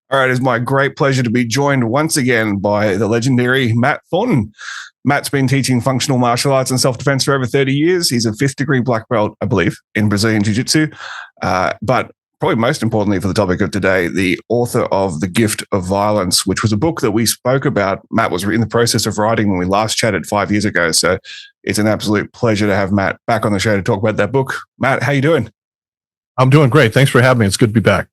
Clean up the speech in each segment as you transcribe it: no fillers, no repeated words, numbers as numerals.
All right, it's my great pleasure to be joined once again by the legendary Matt Thornton. Matt's been teaching functional martial arts and self-defense for over 30 years. He's a fifth degree black belt, I believe, in Brazilian Jiu-Jitsu. But probably most importantly for the topic of today, the author of The Gift of Violence, which was a book that we spoke about. Matt was in the process of writing when we last chatted 5 years ago. So it's an absolute pleasure to have Matt back on the show to talk about that book. Matt, how you doing? I'm doing great. Thanks for having me. It's good to be back.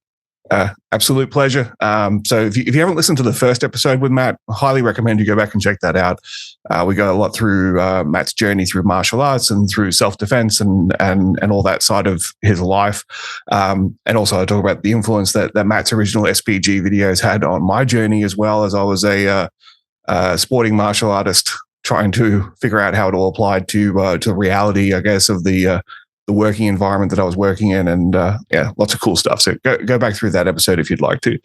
Absolute pleasure. So if you haven't listened to the first episode with Matt, I highly recommend you go back and check that out. We go a lot through Matt's journey through martial arts and through self-defense and all that side of his life. And also I talk about the influence that Matt's original SPG videos had on my journey, as well as I was a sporting martial artist trying to figure out how it all applied to the reality, I guess, of the working environment that I was working in, and lots of cool stuff. So go back through that episode if you'd like to.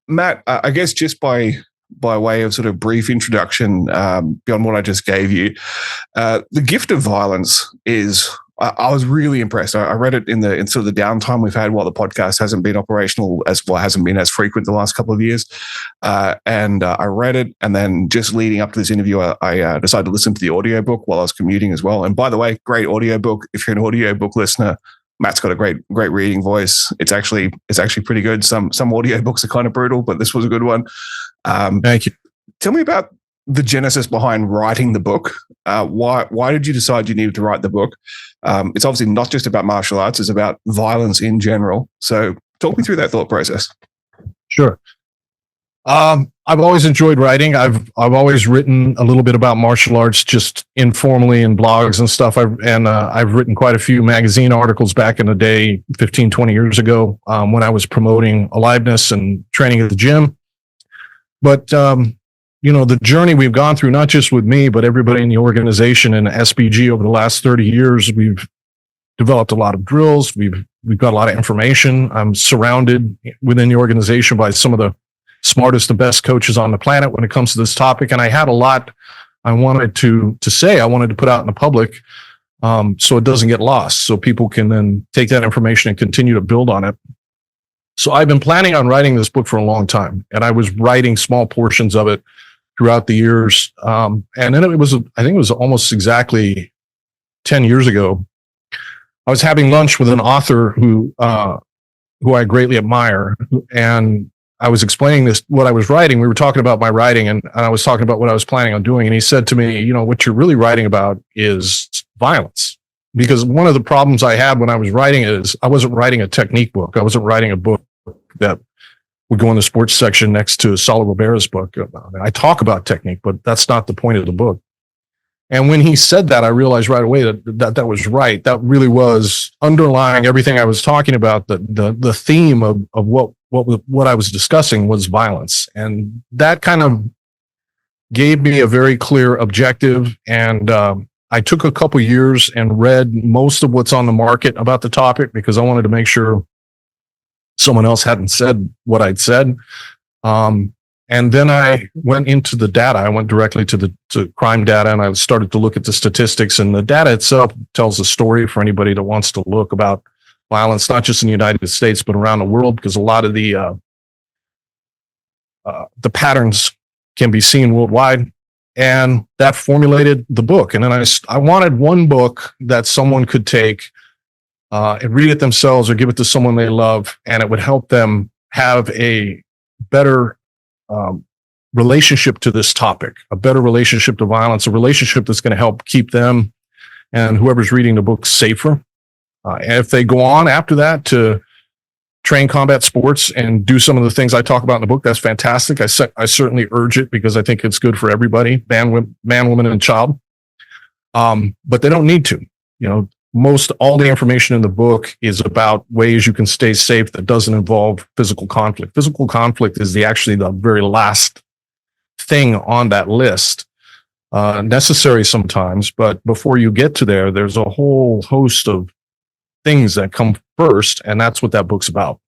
Matt, I guess just by way of sort of brief introduction, beyond what I just gave you, The Gift of Violence is, I was really impressed. I read it in sort of the downtime we've had while the podcast hasn't been operational hasn't been as frequent the last couple of years. And I read it, and then just leading up to this interview, I decided to listen to the audiobook while I was commuting as well. And by the way, great audiobook. If you're an audiobook listener, Matt's got a great reading voice. It's actually pretty good. Some audiobooks are kind of brutal, but this was a good one. Thank you. Tell me about the genesis behind writing the book. Why did you decide you needed to write the book? It's obviously not just about martial arts; it's about violence in general. So, talk me through that thought process. Sure. I've always enjoyed writing. I've always written a little bit about martial arts, just informally in blogs and stuff. I've written quite a few magazine articles back in the day, 15, 20 years ago, when I was promoting aliveness and training at the gym. But the journey we've gone through, not just with me, but everybody in the organization and SBG over the last 30 years, we've developed a lot of drills. We've got a lot of information. I'm surrounded within the organization by some of the smartest and best coaches on the planet when it comes to this topic. And I had a lot I wanted to say, I wanted to put out in the public, so it doesn't get lost, so people can then take that information and continue to build on it. So I've been planning on writing this book for a long time, and I was writing small portions of it throughout the years. And then I think it was almost exactly 10 years ago. I was having lunch with an author who I greatly admire, and I was explaining what I was writing. We were talking about my writing, and I was talking about what I was planning on doing. And he said to me, what you're really writing about is violence. Because one of the problems I had when I was writing is I wasn't writing a technique book. I wasn't writing a book that would go in the sports section next to Saulo Rivera's book. I talk about technique, but that's not the point of the book. And when he said that, I realized right away that was right. That really was underlying everything I was talking about. The theme of what I was discussing was violence. And that kind of gave me a very clear objective. And I took a couple years and read most of what's on the market about the topic, because I wanted to make sure someone else hadn't said what I'd said. And then I went into the data. I went directly to crime data, and I started to look at the statistics. And the data itself tells a story for anybody that wants to look about violence, not just in the United States, but around the world, because a lot of the patterns can be seen worldwide. And that formulated the book. And then I wanted one book that someone could take and read it themselves or give it to someone they love, and it would help them have a better relationship to this topic, a better relationship to violence, a relationship that's going to help keep them and whoever's reading the book safer. And if they go on after that to train combat sports and do some of the things I talk about in the book, that's fantastic. I certainly urge it, because I think it's good for everybody, man, woman, and child. But they don't need to. All the information in the book is about ways you can stay safe that doesn't involve physical conflict. Physical conflict is actually the very last thing on that list. Necessary sometimes, but before you get to there's a whole host of things that come first, and that's what that book's about.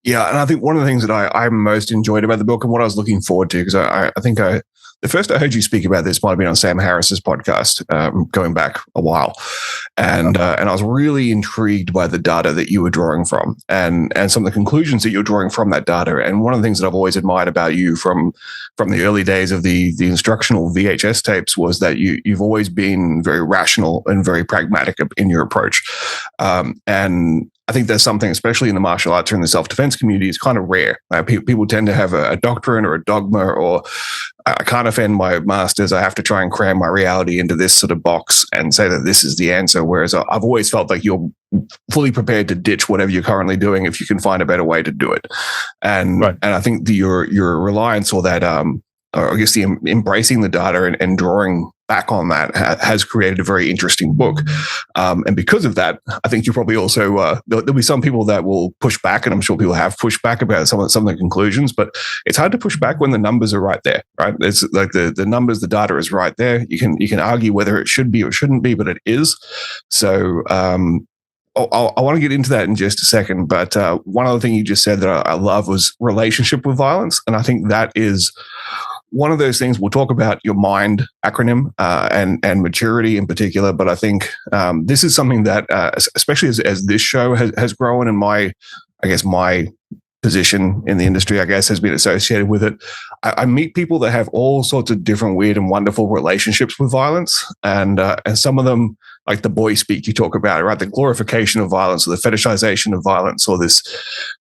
Yeah, and I think one of the things that I most enjoyed about the book, and what I was looking forward to, because I think the first I heard you speak about this might have been on Sam Harris's podcast, going back a while, and I was really intrigued by the data that you were drawing from, and some of the conclusions that you're drawing from that data. And one of the things that I've always admired about you from the early days of the instructional VHS tapes was that you've always been very rational and very pragmatic in your approach, and I think there's something, especially in the martial arts or in the self-defense community, is kind of rare. People tend to have a doctrine or a dogma, or I can't offend my masters. I have to try and cram my reality into this sort of box and say that this is the answer. Whereas I've always felt like you're fully prepared to ditch whatever you're currently doing if you can find a better way to do it. And I think your reliance, or that, or I guess the embracing the data and drawing back on that has created a very interesting book. And because of that, I think you probably also, there'll be some people that will push back, and I'm sure people have pushed back about some of the conclusions, but it's hard to push back when the numbers are right there, right? It's like the numbers, the data is right there. You can argue whether it should be or shouldn't be, but it is. So, I want to get into that in just a second, but one other thing you just said that I love was relationship with violence. And I think that is one of those things. We'll talk about your MIND acronym and maturity in particular, but I think this is something that, especially as this show has grown, and my position in the industry, has been associated with it. I meet people that have all sorts of different weird and wonderful relationships with violence, and some of them, like the boy speak you talk about, right? The glorification of violence, or the fetishization of violence, or this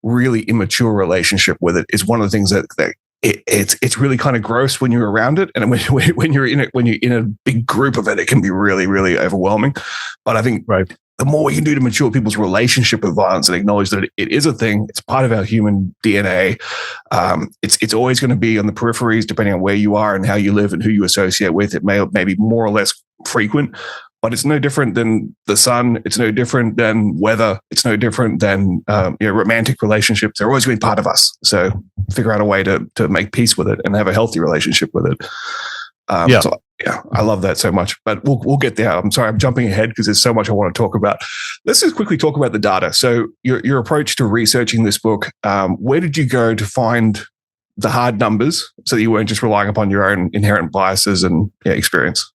really immature relationship with it, is one of the things that it's really kind of gross when you're around it, and when you're in it, when you're in a big group of it, it can be really, really overwhelming. But I think the more we can do to mature people's relationship with violence and acknowledge that it is a thing, it's part of our human DNA. It's always going to be on the peripheries, depending on where you are and how you live and who you associate with. It may be more or less frequent, but it's no different than the sun. It's no different than weather. It's no different than romantic relationships. They're always going to be part of us. So figure out a way to make peace with it and have a healthy relationship with it. So, I love that so much. But we'll get there. I'm sorry, I'm jumping ahead because there's so much I want to talk about. Let's just quickly talk about the data. So your approach to researching this book, where did you go to find the hard numbers so that you weren't just relying upon your own inherent biases and experience?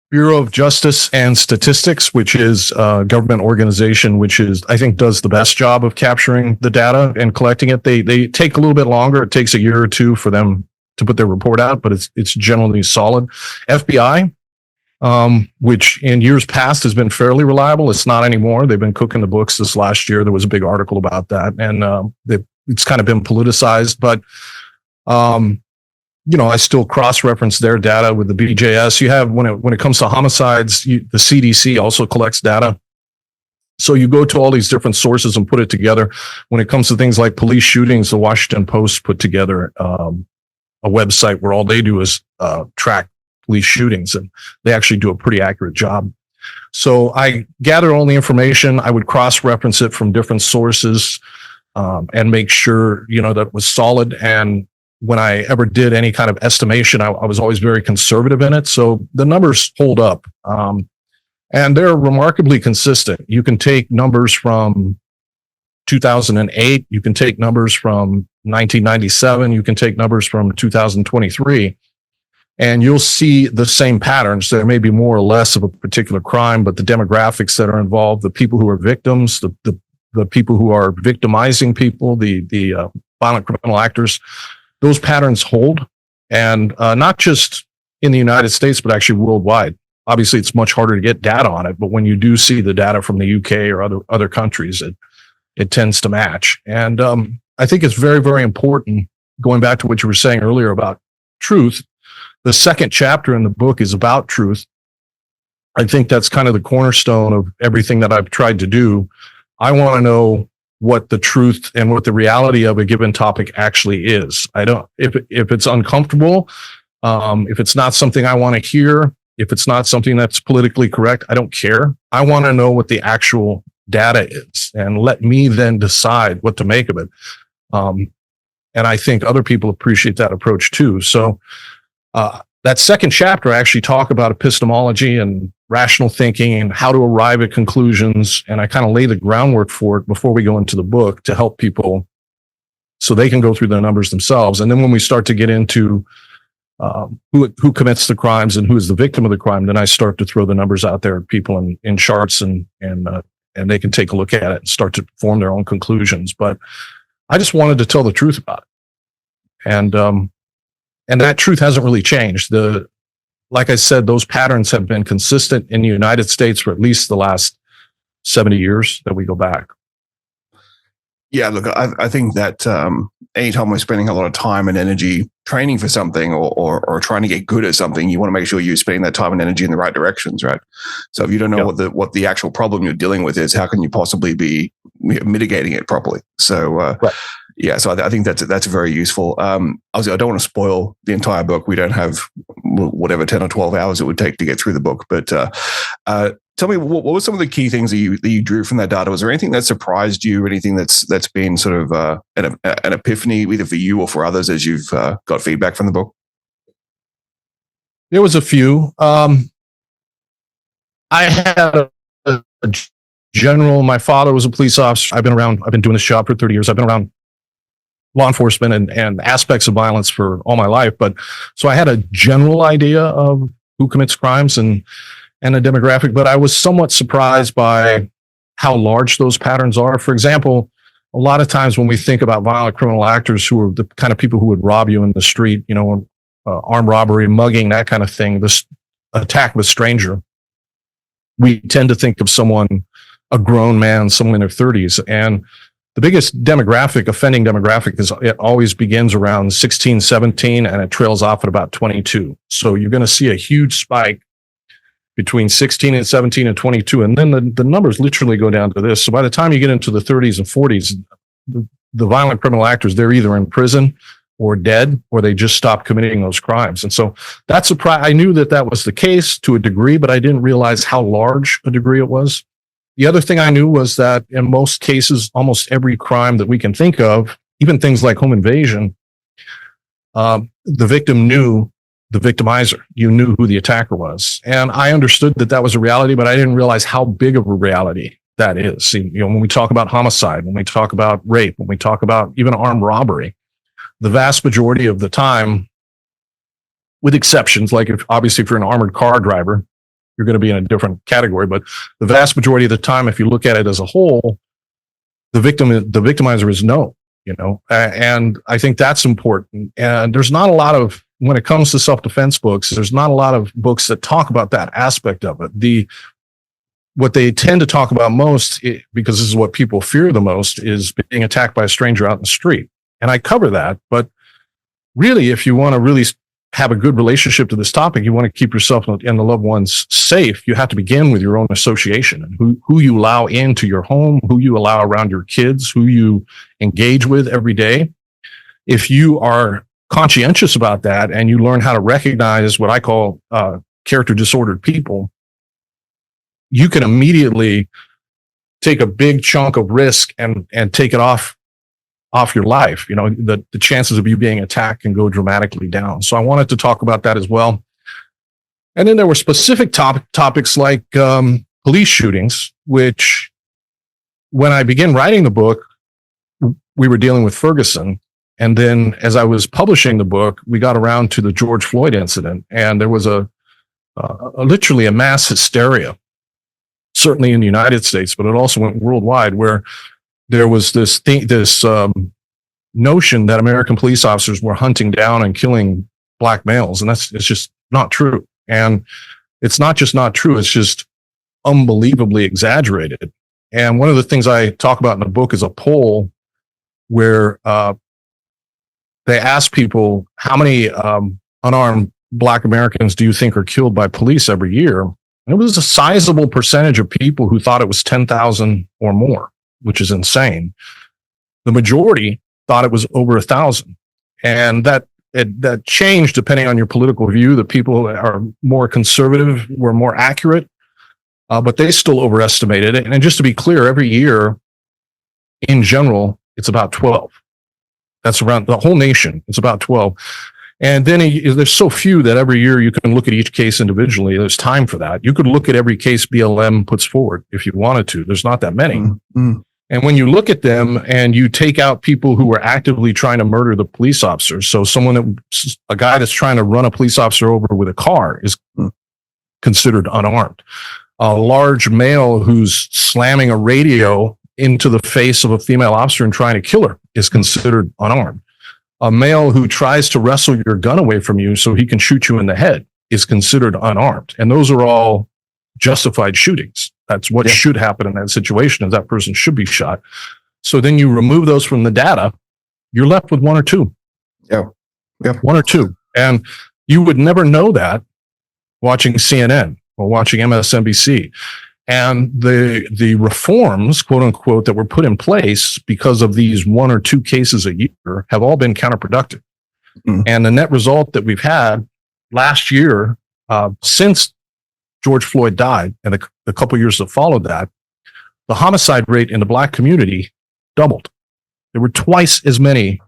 Bureau of Justice and Statistics, which is a government organization, which I think does the best job of capturing the data and collecting it. They take a little bit longer. It takes a year or two for them to put their report out, but it's generally solid. FBI, which in years past has been fairly reliable. It's not anymore. They've been cooking the books this last year. There was a big article about that, and it's kind of been politicized, but I still cross-reference their data with the BJS. You have, when it comes to homicides, the CDC also collects data. So you go to all these different sources and put it together. When it comes to things like police shootings, the Washington Post put together a website where all they do is track police shootings, and they actually do a pretty accurate job. So I gather all the information. I would cross-reference it from different sources and make sure, that it was solid. And when I ever did any kind of estimation, I was always very conservative in it. So the numbers hold up. And they're remarkably consistent. You can take numbers from 2008. You can take numbers from 1997. You can take numbers from 2023. And you'll see the same patterns. There may be more or less of a particular crime, but the demographics that are involved, the people who are victims, the people who are victimizing people, the violent criminal actors, those patterns hold, and not just in the United States, but actually worldwide. Obviously, it's much harder to get data on it, but when you do see the data from the UK or other countries, it tends to match. And I think it's very, very important, going back to what you were saying earlier about truth. The second chapter in the book is about truth. I think that's kind of the cornerstone of everything that I've tried to do. I want to know what the truth and what the reality of a given topic actually is. If it's uncomfortable, if it's not something I want to hear, if it's not something that's politically correct, I don't care. I want to know what the actual data is, and let me then decide what to make of it. And I think other people appreciate that approach too. So that second chapter, I actually talk about epistemology and rational thinking and how to arrive at conclusions. And I kind of lay the groundwork for it before we go into the book to help people so they can go through the numbers themselves. And then when we start to get into who commits the crimes and who is the victim of the crime, then I start to throw the numbers out there at people in charts, and they can take a look at it and start to form their own conclusions. But I just wanted to tell the truth about it, and that truth hasn't really changed. Like I said, those patterns have been consistent in the United States for at least the last 70 years that we go back. Yeah, look, I think that anytime we're spending a lot of time and energy training for something or trying to get good at something, you want to make sure you're spending that time and energy in the right directions, right? So if you don't know what the actual problem you're dealing with is, how can you possibly be mitigating it properly? So right. Yeah, so I think that's very useful. Obviously, I don't want to spoil the entire book. We don't have whatever 10 or 12 hours it would take to get through the book, but tell me, what were some of the key things that you drew from that data? Was there anything that surprised you, or anything that's been sort of an epiphany, either for you or for others, as you've got feedback from the book? There was a few. I had a general. My father was a police officer. I've been doing this job for 30 years. I've been around law enforcement and aspects of violence for all my life. But so I had a general idea of who commits crimes and a demographic, but I was somewhat surprised by how large those patterns are. For example, a lot of times when we think about violent criminal actors who are the kind of people who would rob you in the street, armed robbery, mugging, that kind of thing, this attack of a stranger, we tend to think of a grown man, someone in their 30s. And the biggest offending demographic is it always begins around 16, 17, and it trails off at about 22. So you're going to see a huge spike between 16 and 17 and 22. And then the numbers literally go down to this. So by the time you get into the 30s and 40s, the violent criminal actors, they're either in prison or dead, or they just stopped committing those crimes. And so that's I knew that was the case to a degree, but I didn't realize how large a degree it was. The other thing I knew was that in most cases, almost every crime that we can think of, even things like home invasion, the victim knew the victimizer. You knew who the attacker was. And I understood that was a reality, but I didn't realize how big of a reality that is. When we talk about homicide, when we talk about rape, when we talk about even armed robbery, the vast majority of the time, with exceptions, like if you're an armored car driver, you're going to be in a different category. But the vast majority of the time, if you look at it as a whole, the victimizer is known, and I think that's important. And there's not a lot of, when it comes to self-defense books, there's not a lot of books that talk about that aspect of it. What they tend to talk about most, because this is what people fear the most, is being attacked by a stranger out in the street. And I cover that, but really, if you want to really have a good relationship to this topic, you want to keep yourself and the loved ones safe, you have to begin with your own association and who you allow into your home, who you allow around your kids, who you engage with every day. If you are conscientious about that and you learn how to recognize what I call character disordered people, you can immediately take a big chunk of risk and take it off your life. The chances of you being attacked can go dramatically down. So I wanted to talk about that as well. And then there were specific topics like police shootings, which when I began writing the book, we were dealing with Ferguson. And then as I was publishing the book, we got around to the George Floyd incident, and there was literally a mass hysteria, certainly in the United States, but it also went worldwide, where there was this notion that American police officers were hunting down and killing black males. And it's just not true. And it's not just not true. It's just unbelievably exaggerated. And one of the things I talk about in the book is a poll where they asked people, how many unarmed black Americans do you think are killed by police every year? And it was a sizable percentage of people who thought it was 10,000 or more, which is insane. The majority thought it was over 1,000. And that changed depending on your political view. The people that are more conservative were more accurate, but they still overestimated it. And just to be clear, every year, in general, it's about 12. That's around the whole nation. It's about 12. And then there's so few that every year you can look at each case individually. There's time for that. You could look at every case BLM puts forward if you wanted to. There's not that many. Mm-hmm. And when you look at them and you take out people who were actively trying to murder the police officers, so a guy that's trying to run a police officer over with a car is considered unarmed. A large male who's slamming a radio into the face of a female officer and trying to kill her is considered unarmed. A male who tries to wrestle your gun away from you so he can shoot you in the head is considered unarmed. And those are all justified shootings. That's what should happen in that situation, is that person should be shot. So then you remove those from the data, you're left with one or two. Yeah. One or two. And you would never know that watching CNN or watching MSNBC. And the reforms, quote unquote, that were put in place because of these one or two cases a year have all been counterproductive. And the net result that we've had last year, since George Floyd died and the couple years that followed that, the homicide rate in the Black community doubled. There were twice as many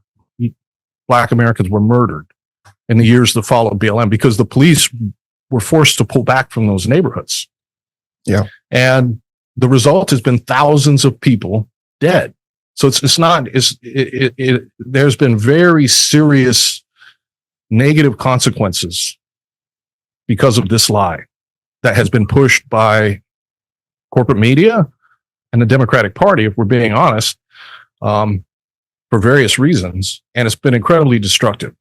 Black Americans were murdered in the years that followed BLM because the police were forced to pull back from those neighborhoods. Yeah. And the result has been thousands of people dead. So there's been very serious negative consequences because of this lie that has been pushed by corporate media and the Democratic Party, if we're being honest, for various reasons. And it's been incredibly destructive.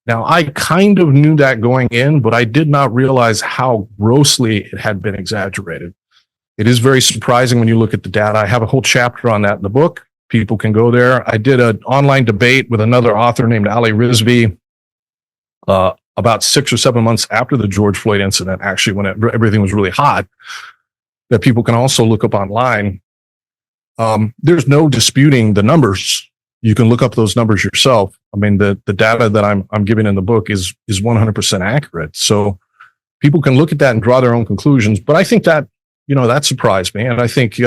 Now, I kind of knew that going in, but I did not realize how grossly it had been exaggerated. It is very surprising when you look at the data. I have a whole chapter on that in the book. People can go there. I did an online debate with another author named Ali Rizvi about 6 or 7 months after the George Floyd incident, actually, when everything was really hot, that people can also look up online. There's no disputing the numbers. You can look up those numbers yourself. I mean, the data that I'm giving in the book is 100% accurate. So people can look at that and draw their own conclusions. But I think that, that surprised me. And I think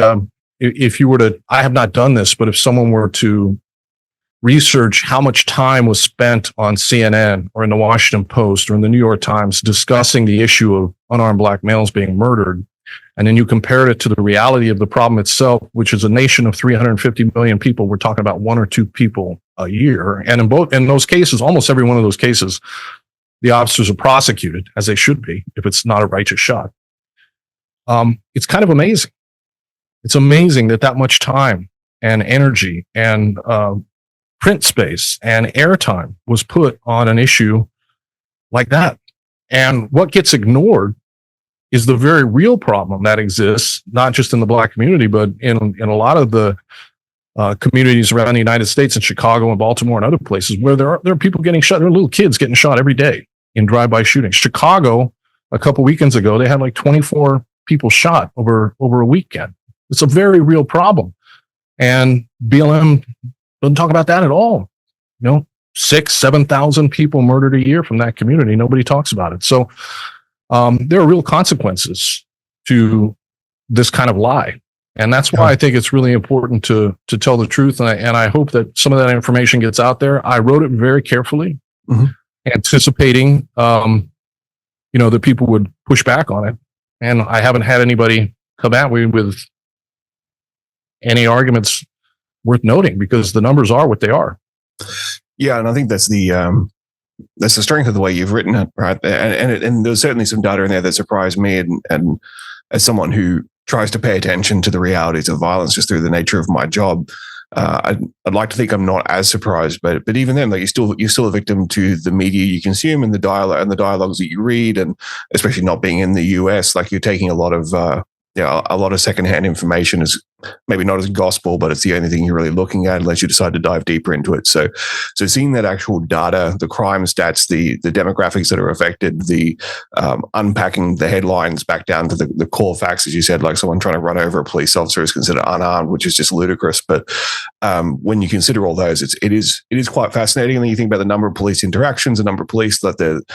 if you were to, I have not done this, but if someone were to research how much time was spent on CNN or in the Washington Post or in the New York Times discussing the issue of unarmed Black males being murdered, and then you compare it to the reality of the problem itself, which is a nation of 350 million people, we're talking about one or two people a year. And in those cases, almost every one of those cases, the officers are prosecuted, as they should be, if it's not a righteous shot. It's kind of amazing. It's amazing that much time and energy and print space and airtime was put on an issue like that. And what gets ignored is the very real problem that exists, not just in the Black community, but in a lot of the communities around the United States, in Chicago and Baltimore and other places, where there are people getting shot. There are little kids getting shot every day in drive-by shootings. Chicago, a couple weekends ago, they had like 24 people shot over a weekend. It's a very real problem. And BLM doesn't talk about that at all. 6,000-7,000 people murdered a year from that community. Nobody talks about it. So there are real consequences to this kind of lie. And that's why I think it's really important to tell the truth. And I hope that some of that information gets out there. I wrote it very carefully, anticipating, that people would push back on it. And I haven't had anybody come at me with any arguments worth noting, because the numbers are what they are. Yeah, and I think that's the strength of the way you've written it, right? And there's certainly some data in there that surprised me, and as someone who tries to pay attention to the realities of violence just through the nature of my job, I'd like to think I'm not as surprised, but even then, like you're still a victim to the media you consume and the dialogues that you read, and especially not being in the US, like you're taking a lot of secondhand information is maybe not as gospel, but it's the only thing you're really looking at unless you decide to dive deeper into it. So seeing that actual data, the crime stats, the demographics that are affected, the unpacking the headlines back down to the core facts, as you said, like someone trying to run over a police officer is considered unarmed, which is just ludicrous. But when you consider all those, it is quite fascinating. And then you think about the number of police interactions, the number of police, that the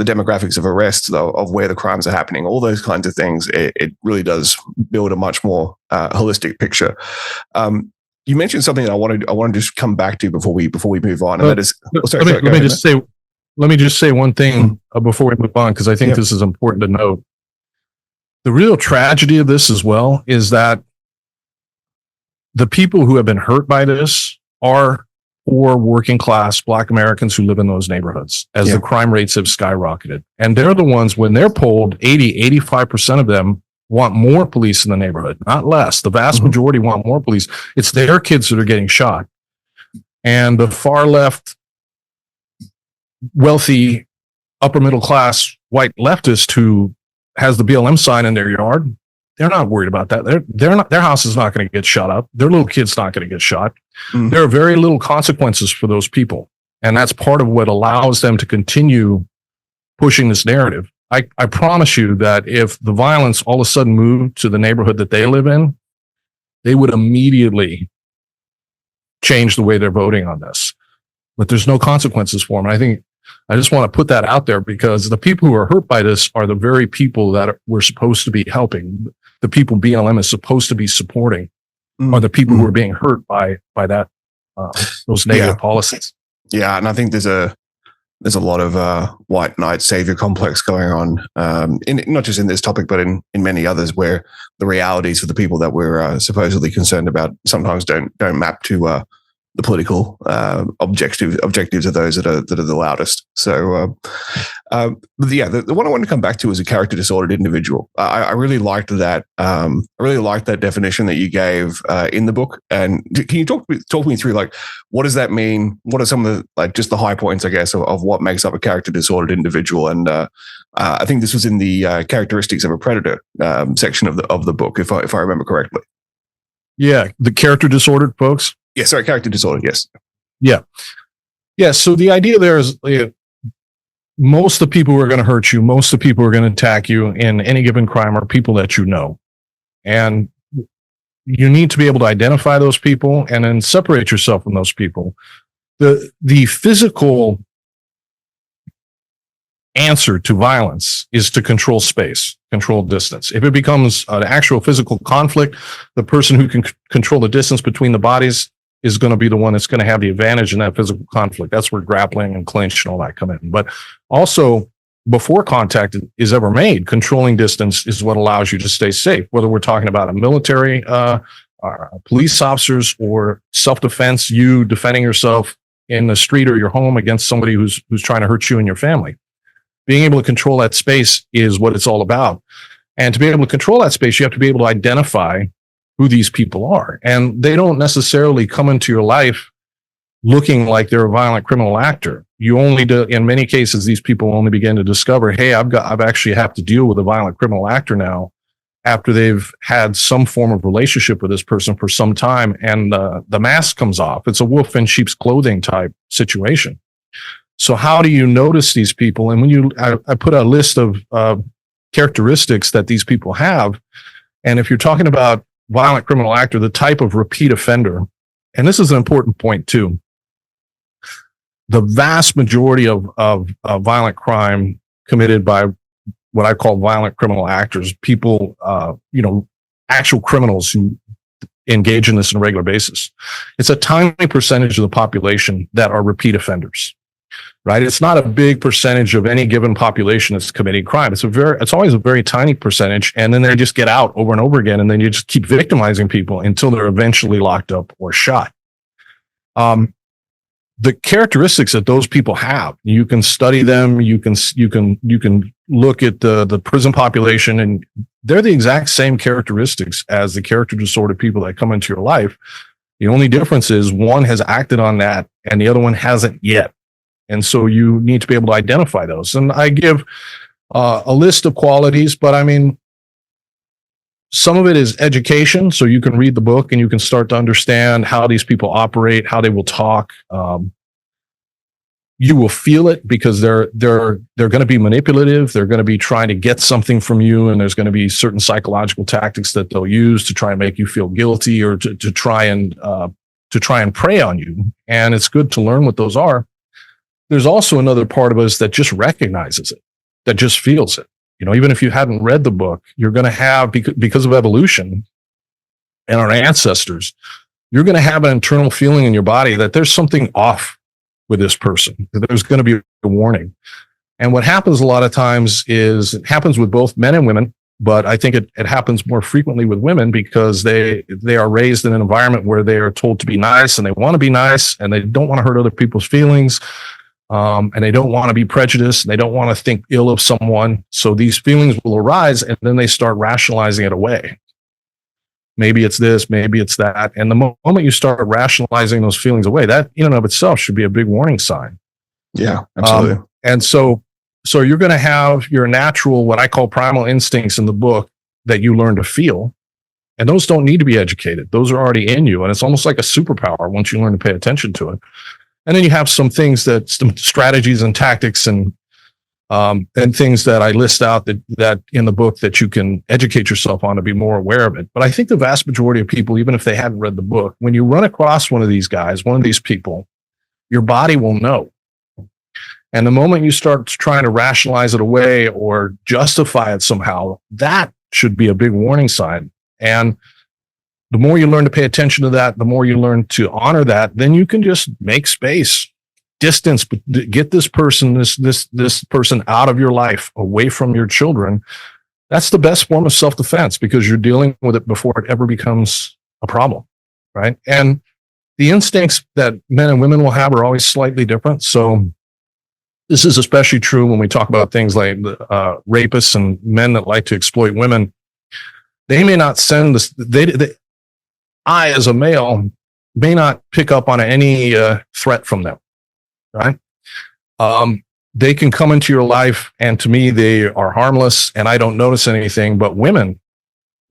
demographics of arrests, of where the crimes are happening, all those kinds of things. It really does build a much more holistic picture. You mentioned something that I want to just come back to before we move on, and that is. Let me just say one thing before we move on, because I think this is important to note. The real tragedy of this as well is that the people who have been hurt by this are poor working class Black Americans who live in those neighborhoods as the crime rates have skyrocketed. And they're the ones, when they're polled, 85% of them want more police in the neighborhood, not less. The vast majority want more police. It's their kids that are getting shot. And the far left, wealthy, upper middle class white leftist who has the BLM sign in their yard, they're not worried about that. They're not, their house is not going to get shot up. Their little kid's not going to get shot. There are very little consequences for those people. And that's part of what allows them to continue pushing this narrative. I promise you that if the violence all of a sudden moved to the neighborhood that they live in, they would immediately change the way they're voting on this. But there's no consequences for them. I think I just want to put that out there because the people who are hurt by this are the very people that we're supposed to be helping. The people BLM is supposed to be supporting are the people who are being hurt by that, those negative policies. Yeah. And I think there's a lot of white knight savior complex going on, in not just in this topic, but in many others, where the realities for the people that we're supposedly concerned about sometimes don't map to the political objectives of those that are the loudest. So, the one I want to come back to is a character disordered individual. I really liked that. I really liked that definition that you gave in the book. And can you talk me through, like, what does that mean? What are some of the, like, just the high points, I guess, of what makes up a character disordered individual? And I think this was in the characteristics of a predator section of the book, if I remember correctly. Yeah, the character disordered folks. Yeah, sorry, character disorder, yes. Yeah. So the idea there is most of the people who are going to hurt you, most of the people who are going to attack you in any given crime are people that you know. And you need to be able to identify those people and then separate yourself from those people. The physical answer to violence is to control space, control distance. If it becomes an actual physical conflict, the person who can control the distance between the bodies is going to be the one that's going to have the advantage in that physical conflict. That's where grappling and clinch and all that come in. But also, before contact is ever made, controlling distance is what allows you to stay safe, whether we're talking about a military, police officers, or self-defense, you defending yourself in the street or your home against somebody who's trying to hurt you and your family. Being able to control that space is what it's all about. And to be able to control that space, you have to be able to identify who these people are. And they don't necessarily come into your life looking like they're a violent criminal actor. You only do, in many cases, these people only begin to discover, hey, I've actually have to deal with a violent criminal actor now, after they've had some form of relationship with this person for some time, and the mask comes off. It's a wolf in sheep's clothing type situation. So how do you notice these people? And I put a list of characteristics that these people have. And if you're talking about violent criminal actor, the type of repeat offender, and this is an important point too, the vast majority of violent crime committed by what I call violent criminal actors, people, actual criminals who engage in this on a regular basis. It's a tiny percentage of the population that are repeat offenders, right? It's not a big percentage of any given population that's committing crime. It's always a very tiny percentage. And then they just get out over and over again. And then you just keep victimizing people until they're eventually locked up or shot. The characteristics that those people have, you can study them. You can look at the prison population, and they're the exact same characteristics as the character disordered people that come into your life. The only difference is one has acted on that and the other one hasn't yet. And so you need to be able to identify those. And I give a list of qualities, but I mean, some of it is education. So you can read the book and you can start to understand how these people operate, how they will talk. You will feel it because they're going to be manipulative. They're going to be trying to get something from you. And there's going to be certain psychological tactics that they'll use to try and make you feel guilty, or to try and prey on you. And it's good to learn what those are. There's also another part of us that just recognizes it, that just feels it. Even if you hadn't read the book, you're going to have, because of evolution and our ancestors, you're going to have an internal feeling in your body that there's something off with this person, that there's going to be a warning. And what happens a lot of times is, it happens with both men and women, but I think it happens more frequently with women because they are raised in an environment where they are told to be nice, and they want to be nice, and they don't want to hurt other people's feelings. And they don't want to be prejudiced. And they don't want to think ill of someone. So these feelings will arise, and then they start rationalizing it away. Maybe it's this, maybe it's that. And the moment you start rationalizing those feelings away, that in and of itself should be a big warning sign. Yeah, absolutely. And so you're going to have your natural, what I call primal instincts in the book that you learn to feel. And those don't need to be educated. Those are already in you. And it's almost like a superpower once you learn to pay attention to it. And then you have some things some strategies and tactics and things that I list out that in the book that you can educate yourself on to be more aware of it. But I think the vast majority of people, even if they hadn't read the book, when you run across one of these guys, one of these people, your body will know. And the moment you start trying to rationalize it away or justify it somehow, that should be a big warning sign. And the more you learn to pay attention to that, the more you learn to honor that, then you can just make space, distance, get this person, this person out of your life, away from your children. That's the best form of self-defense because you're dealing with it before it ever becomes a problem, right? And the instincts that men and women will have are always slightly different. So this is especially true when we talk about things like rapists and men that like to exploit women. They may not send this. I, as a male, may not pick up on any threat from them, right? They can come into your life, and to me, they are harmless, and I don't notice anything, but women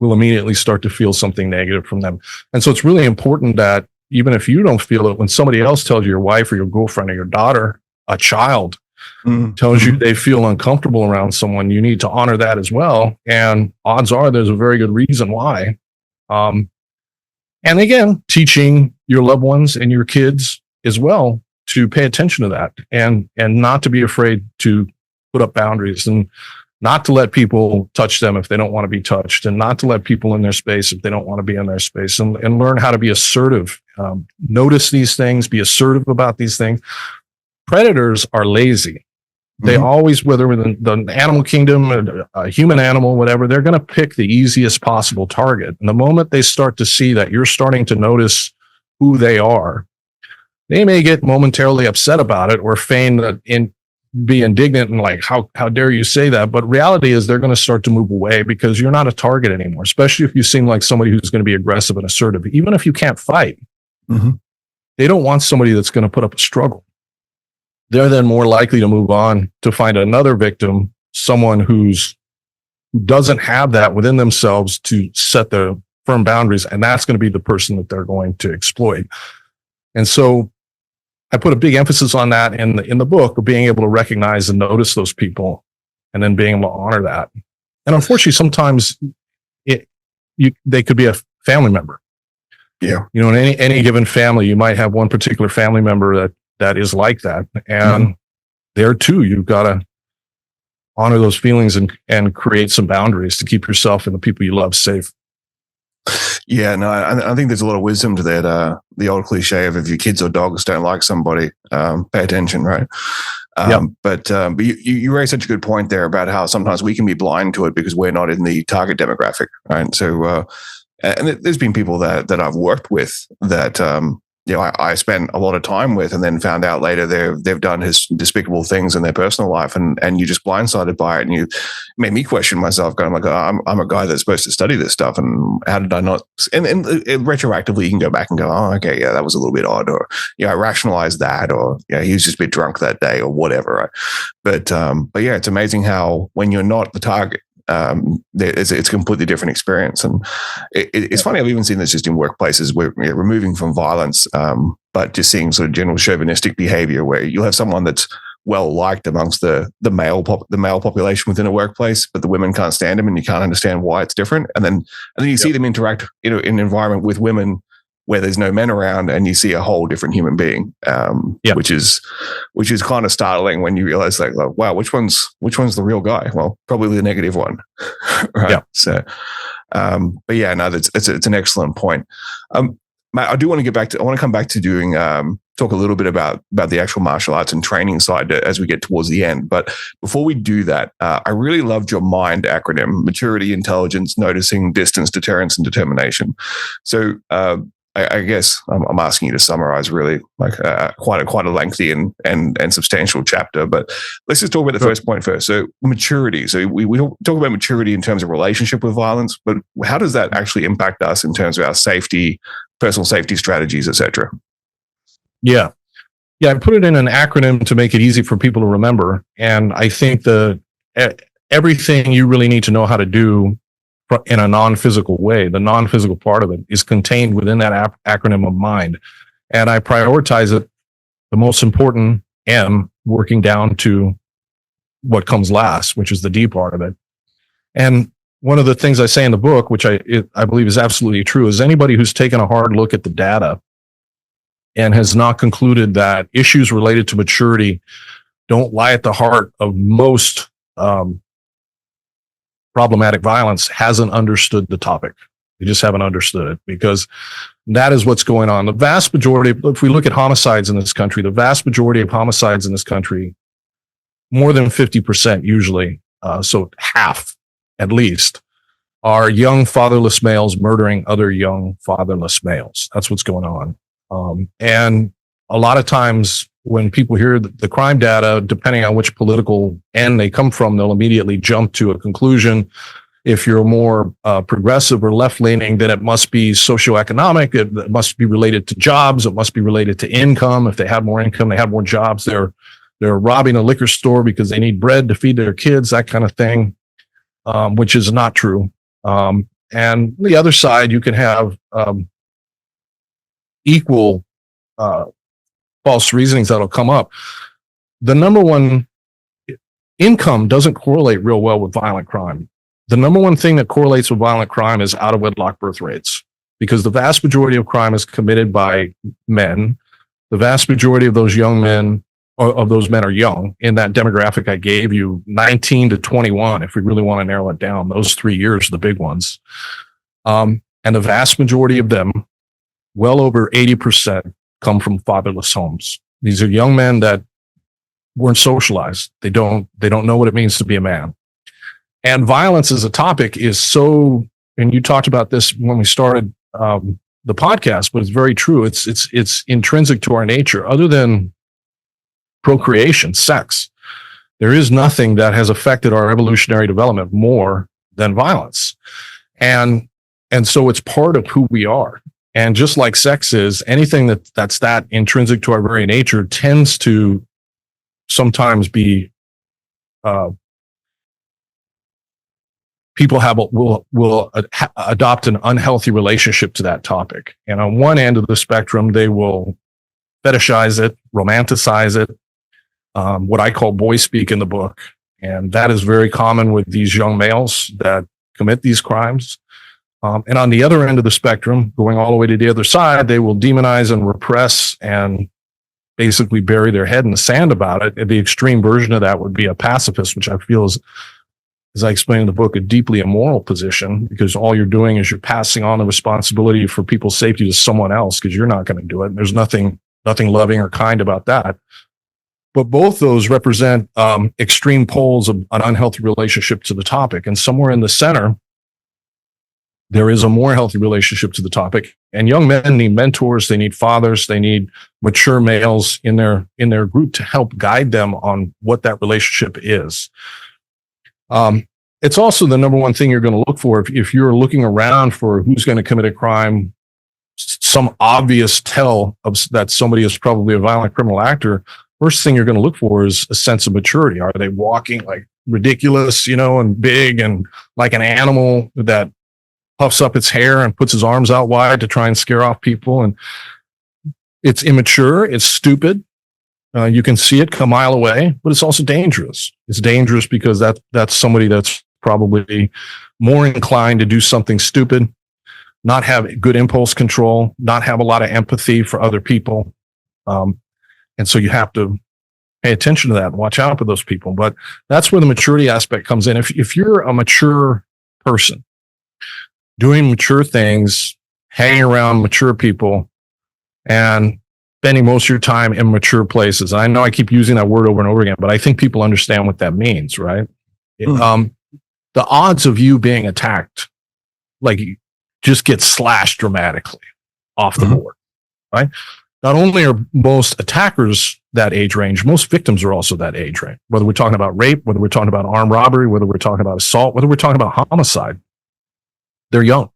will immediately start to feel something negative from them. And so it's really important that even if you don't feel it, when somebody else tells you, your wife or your girlfriend or your daughter, a child, tells you they feel uncomfortable around someone, you need to honor that as well. And odds are there's a very good reason why. And again, teaching your loved ones and your kids as well to pay attention to that and not to be afraid to put up boundaries and not to let people touch them if they don't want to be touched and not to let people in their space if they don't want to be in their space and learn how to be assertive. Notice these things, be assertive about these things. Predators are lazy. They always, whether within the animal kingdom, a human animal, whatever, they're going to pick the easiest possible target. And the moment they start to see that you're starting to notice who they are, they may get momentarily upset about it or feign be indignant and like, how dare you say that? But reality is they're going to start to move away because you're not a target anymore, especially if you seem like somebody who's going to be aggressive and assertive. Even if you can't fight, they don't want somebody that's going to put up a struggle. They're then more likely to move on to find another victim, someone who doesn't have that within themselves to set the firm boundaries. And that's going to be the person that they're going to exploit. And so I put a big emphasis on that in the book of being able to recognize and notice those people and then being able to honor that. And unfortunately, sometimes they could be a family member. Yeah. You know, in any given family, you might have one particular family member that is like that. And there too, you've got to honor those feelings and create some boundaries to keep yourself and the people you love safe. Yeah, no, I think there's a lot of wisdom to that. The old cliche of if your kids or dogs don't like somebody, pay attention, right? But you raised such a good point there about how sometimes we can be blind to it because we're not in the target demographic, right? So, and there's been people that I've worked with that I spent a lot of time with, and then found out later they've done his despicable things in their personal life, and you're just blindsided by it, and you made me question myself, going like, I'm a guy that's supposed to study this stuff, and how did I not? And retroactively, you can go back and go, oh, okay, yeah, that was a little bit odd, or I rationalized that, or he was just a bit drunk that day, or whatever. Right? But yeah, it's amazing how when you're not the target, it's a completely different experience. And it's funny, I've even seen this just in workplaces where we're moving from violence, but just seeing sort of general chauvinistic behavior where you'll have someone that's well liked amongst the male population within a workplace, but the women can't stand him and you can't understand why it's different. And then you see them interact in an environment with women where there's no men around, and you see a whole different human being, which is kind of startling when you realize like, wow, which one's the real guy? Well, probably the negative one, right? Yeah. So, but yeah, no, it's an excellent point. Matt, I want to come back to doing, talk a little bit about the actual martial arts and training side as we get towards the end. But before we do that, I really loved your MIND acronym: maturity, intelligence, noticing, distance, deterrence, and determination. So, I guess I'm asking you to summarize really like quite a lengthy and substantial chapter, but let's just talk about the first point first. So maturity. So we talk about maturity in terms of relationship with violence, but how does that actually impact us in terms of our safety, personal safety strategies, etc.? Yeah. I put it in an acronym to make it easy for people to remember. And I think everything you really need to know how to do in a non-physical way, the non-physical part of it is contained within that acronym of MIND. And I prioritize it, the most important M, working down to what comes last, which is the D part of it. And one of the things I say in the book, which I believe is absolutely true, is anybody who's taken a hard look at the data and has not concluded that issues related to maturity don't lie at the heart of most problematic violence hasn't understood the topic. They just haven't understood it, because that is what's going on. The vast majority, if we look at homicides in this country, the vast majority of homicides in this country, more than 50% usually, so half at least, are young fatherless males murdering other young fatherless males. That's what's going on. And a lot of times when people hear the crime data, depending on which political end they come from, they'll immediately jump to a conclusion. If you're more progressive or left-leaning, then it must be socioeconomic. It must be related to jobs. It must be related to income. If they have more income, they have more jobs. They're robbing a liquor store because they need bread to feed their kids, that kind of thing, which is not true. And the other side, you can have equal false reasonings that'll come up. The number one, income doesn't correlate real well with violent crime. The number one thing that correlates with violent crime is out of wedlock birth rates, because the vast majority of crime is committed by men. The vast majority of those young men, or of those men, are young. In that demographic I gave you, 19 to 21, if we really want to narrow it down, those 3 years are the big ones. And the vast majority of them, well over 80%, come from fatherless homes. These are young men that weren't socialized. They don't know what it means to be a man. And violence as a topic is so, and you talked about this when we started the podcast, but it's very true. It's intrinsic to our nature. Other than procreation, sex, there is nothing that has affected our evolutionary development more than violence. And so it's part of who we are. And just like sex is, anything that's that intrinsic to our very nature tends to sometimes be, people will adopt an unhealthy relationship to that topic. And on one end of the spectrum, they will fetishize it, romanticize it, what I call boy speak in the book. And that is very common with these young males that commit these crimes. And on the other end of the spectrum, going all the way to the other side, they will demonize and repress and basically bury their head in the sand about it. And the extreme version of that would be a pacifist, which I feel is, as I explain in the book, a deeply immoral position, because all you're doing is you're passing on the responsibility for people's safety to someone else, because you're not going to do it. And there's nothing loving or kind about that. But both those represent extreme poles of an unhealthy relationship to the topic. And somewhere in the center, there is a more healthy relationship to the topic. And young men need mentors. They need fathers. They need mature males in their group to help guide them on what that relationship is. It's also the number one thing you're going to look for. If you're looking around for who's going to commit a crime, some obvious tell of that somebody is probably a violent criminal actor, first thing you're going to look for is a sense of maturity. Are they walking like ridiculous, and big and like an animal that puffs up its hair and puts his arms out wide to try and scare off people? And it's immature. It's stupid. You can see it a mile away, but it's also dangerous. It's dangerous because that's somebody that's probably more inclined to do something stupid, not have good impulse control, not have a lot of empathy for other people. And so you have to pay attention to that and watch out for those people. But that's where the maturity aspect comes in. If you're a mature person doing mature things, hanging around mature people and spending most of your time in mature places. I know I keep using that word over and over again, but I think people understand what that means, right? The odds of you being attacked, like, just get slashed dramatically off the board, right? Not only are most attackers that age range, most victims are also that age range. Whether we're talking about rape, whether we're talking about armed robbery, whether we're talking about assault, whether we're talking about homicide, they're young.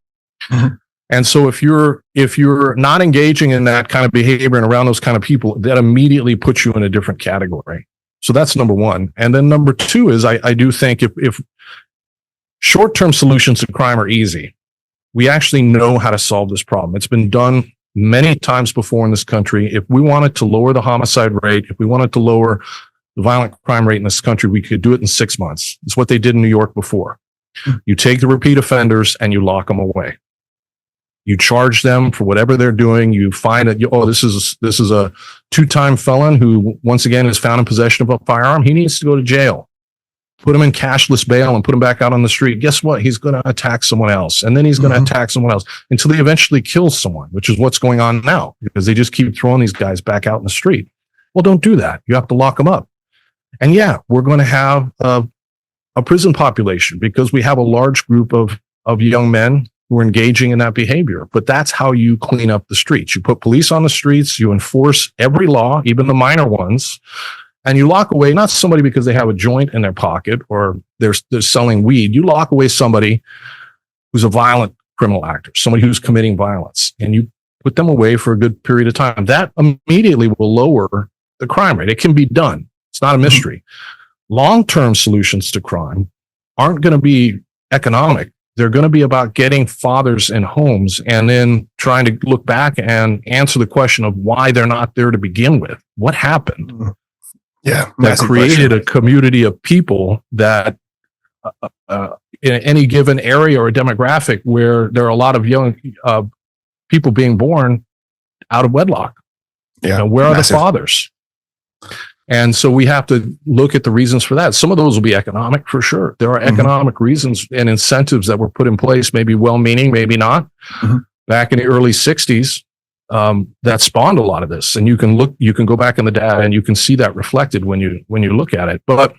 And so if you're not engaging in that kind of behavior and around those kind of people, that immediately puts you in a different category. So that's number one. And then number two is I do think if short-term solutions to crime are easy, we actually know how to solve this problem. It's been done many times before in this country. If we wanted to lower the homicide rate, if we wanted to lower the violent crime rate in this country, we could do it in 6 months. It's what they did in New York before. You take the repeat offenders and you lock them away. You charge them for whatever they're doing. You find that, this is a 2-time felon who, once again, is found in possession of a firearm. He needs to go to jail. Put him in cashless bail and put him back out on the street. Guess what? He's going to attack someone else. And then he's going to attack someone else until he eventually kills someone, which is what's going on now because they just keep throwing these guys back out in the street. Well, don't do that. You have to lock them up. And yeah, we're going to have a prison population because we have a large group of young men who are engaging in that behavior. But that's how you clean up the streets. You put police on the streets, you enforce every law, even the minor ones, and you lock away not somebody because they have a joint in their pocket or they're selling weed. You lock away somebody who's a violent criminal actor, somebody who's committing violence, and you put them away for a good period of time. That immediately will lower the crime rate. It can be done. It's not a mystery. Long-term solutions to crime aren't going to be economic. They're going to be about getting fathers in homes and then trying to look back and answer the question of why they're not there to begin with. What happened? Yeah, that created a community of people that in any given area or demographic where there are a lot of young people being born out of wedlock. Yeah, where are the fathers? And so we have to look at the reasons for that. Some of those will be economic for sure. There are economic reasons and incentives that were put in place, maybe well-meaning, maybe not. Back in the early 60s, that spawned a lot of this. And you can go back in the data and you can see that reflected when you look at it. But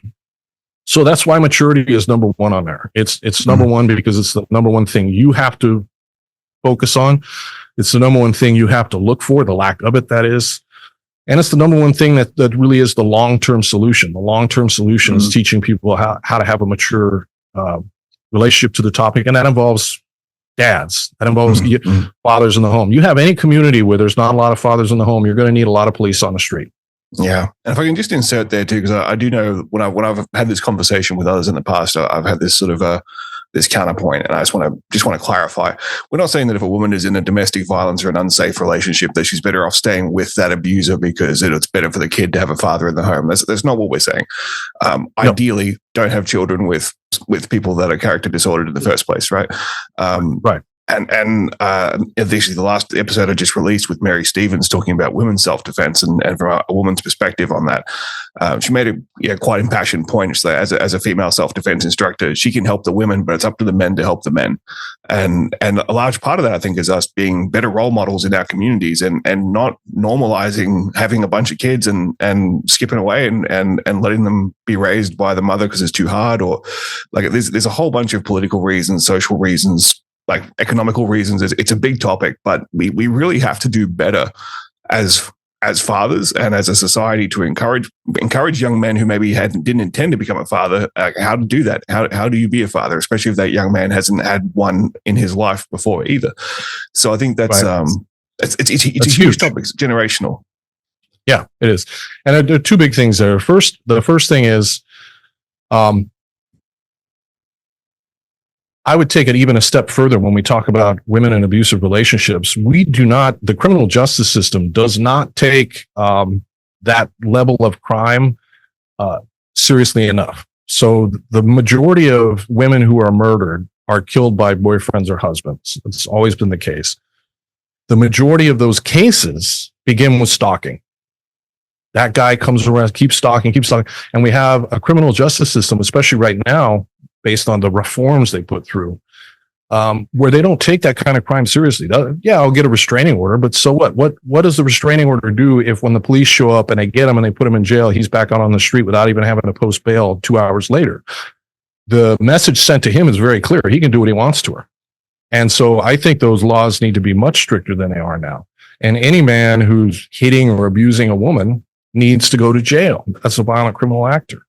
so that's why maturity is number one on there. It's number one because it's the number one thing you have to focus on. It's the number one thing you have to look for, the lack of it, that is. And it's the number one thing that really is the long-term solution. The long-term solution is teaching people how to have a mature relationship to the topic. And that involves dads. That involves fathers in the home. You have any community where there's not a lot of fathers in the home, you're going to need a lot of police on the street. Yeah. And if I can just insert there too, because I do know when I've had this conversation with others in the past, I've had this sort of this counterpoint, and I just want to clarify. We're not saying that if a woman is in a domestic violence or an unsafe relationship that she's better off staying with that abuser because it's better for the kid to have a father in the home. That's not what we're saying. Ideally, don't have children with people that are character disordered in the first place, right? Right. And actually, the last episode I just released with Mary Stevens talking about women's self-defense and from a woman's perspective on that, she made a quite impassioned point. So as a female self-defense instructor, she can help the women, but it's up to the men to help the men. And a large part of that, I think, is us being better role models in our communities and not normalizing having a bunch of kids and skipping away and letting them be raised by the mother because it's too hard, or like there's a whole bunch of political reasons, social reasons, like economical reasons. It's a big topic, but we really have to do better as fathers and as a society to encourage young men who maybe didn't intend to become a father, how to do that. How do you be a father, especially if that young man hasn't had one in his life before either. So I think that's right. It's a huge topic. It's generational. Yeah, it is. And there are two big things there. The first thing is, I would take it even a step further when we talk about women in abusive relationships. The criminal justice system does not take that level of crime seriously enough. So the majority of women who are murdered are killed by boyfriends or husbands. It's always been the case. The majority of those cases begin with stalking. That guy comes around, keeps stalking. And we have a criminal justice system, especially right now, based on the reforms they put through, where they don't take that kind of crime seriously. Yeah, I'll get a restraining order, but so what? What does the restraining order do if when the police show up and they get him and they put him in jail, he's back out on the street without even having to post bail 2 hours later? The message sent to him is very clear. He can do what he wants to her. And so I think those laws need to be much stricter than they are now. And any man who's hitting or abusing a woman needs to go to jail. That's a violent criminal actor.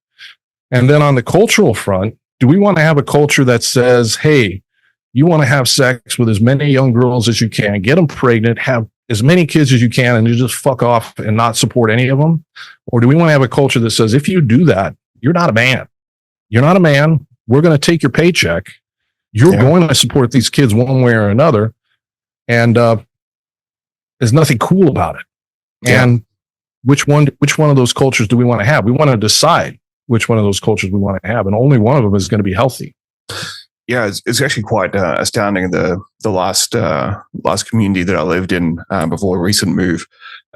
And then on the cultural front, do we want to have a culture that says, hey, you want to have sex with as many young girls as you can, get them pregnant, have as many kids as you can, and you just fuck off and not support any of them? Or do we want to have a culture that says, if you do that, you're not a man. You're not a man. We're going to take your paycheck. You're going to support these kids one way or another. And there's nothing cool about it. Yeah. And which one of those cultures do we want to have? We want to decide which one of those cultures we want to have. And only one of them is going to be healthy. Yeah, it's actually quite astounding. The last community that I lived in before a recent move,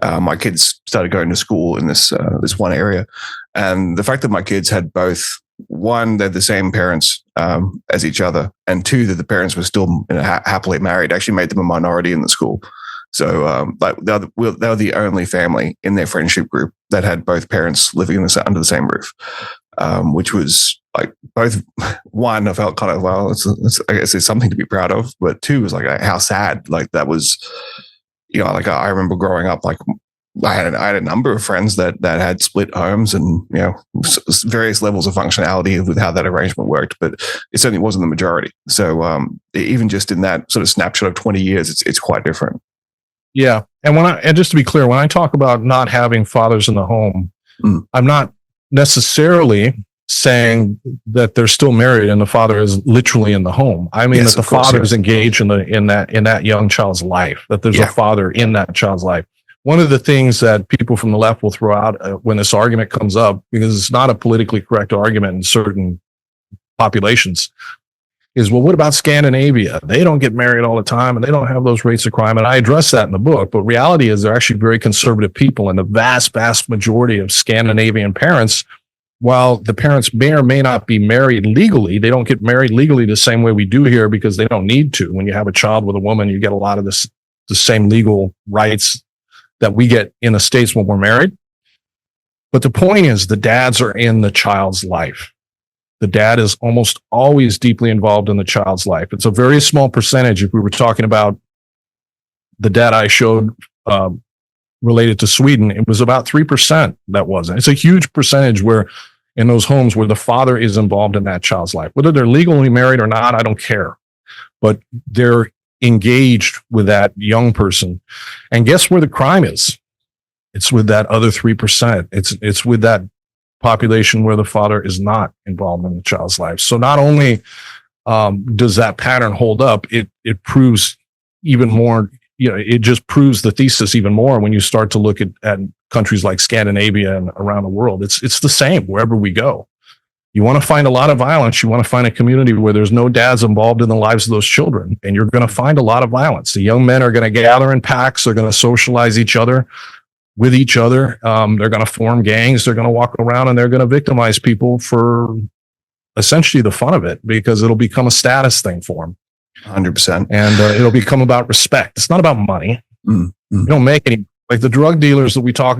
my kids started going to school in this one area, and the fact that my kids had both, one, they're the same parents as each other, and two, that the parents were still happily married, actually made them a minority in the school. So they were the only family in their friendship group that had both parents living under the same roof, which was like both, one, I felt kind of, well, I guess it's something to be proud of, but two was like how sad. Like that was, like I remember growing up, like I had a number of friends that had split homes and, various levels of functionality with how that arrangement worked, but it certainly wasn't the majority. So even just in that sort of snapshot of 20 years, it's quite different. Yeah. And just to be clear, when I talk about not having fathers in the home, I'm not necessarily saying that they're still married and the father is literally in the home. I mean, that the father is engaged in that young child's life, that there's a father in that child's life. One of the things that people from the left will throw out when this argument comes up, because it's not a politically correct argument in certain populations, is, well, what about Scandinavia? They don't get married all the time and they don't have those rates of crime. And I address that in the book, but reality is they're actually very conservative people, and the vast, vast majority of Scandinavian parents, while the parents may or may not be married legally, they don't get married legally the same way we do here because they don't need to. When you have a child with a woman, you get a lot of the same legal rights that we get in the States when we're married. But the point is, the dads are in the child's life. The dad is almost always deeply involved in the child's life. It's a very small percentage. If we were talking about the data I showed related to Sweden, it was about 3% that wasn't. It's a huge percentage where in those homes where the father is involved in that child's life. Whether they're legally married or not, I don't care. But they're engaged with that young person. And guess where the crime is? It's with that other 3%. It's with that population where the father is not involved in the child's life. So not only does that pattern hold up, it proves even more, it just proves the thesis even more when you start to look at countries like Scandinavia and around the world. It's the same wherever we go. You want to find a lot of violence. You want to find a community where there's no dads involved in the lives of those children, and you're going to find a lot of violence. The young men are going to gather in packs. They're going to socialize with each other. They're going to form gangs. They're going to walk around and they're going to victimize people for essentially the fun of it, because it'll become a status thing for them. 100%. And it'll become about respect. It's not about money. You don't make any, like the drug dealers that we talk,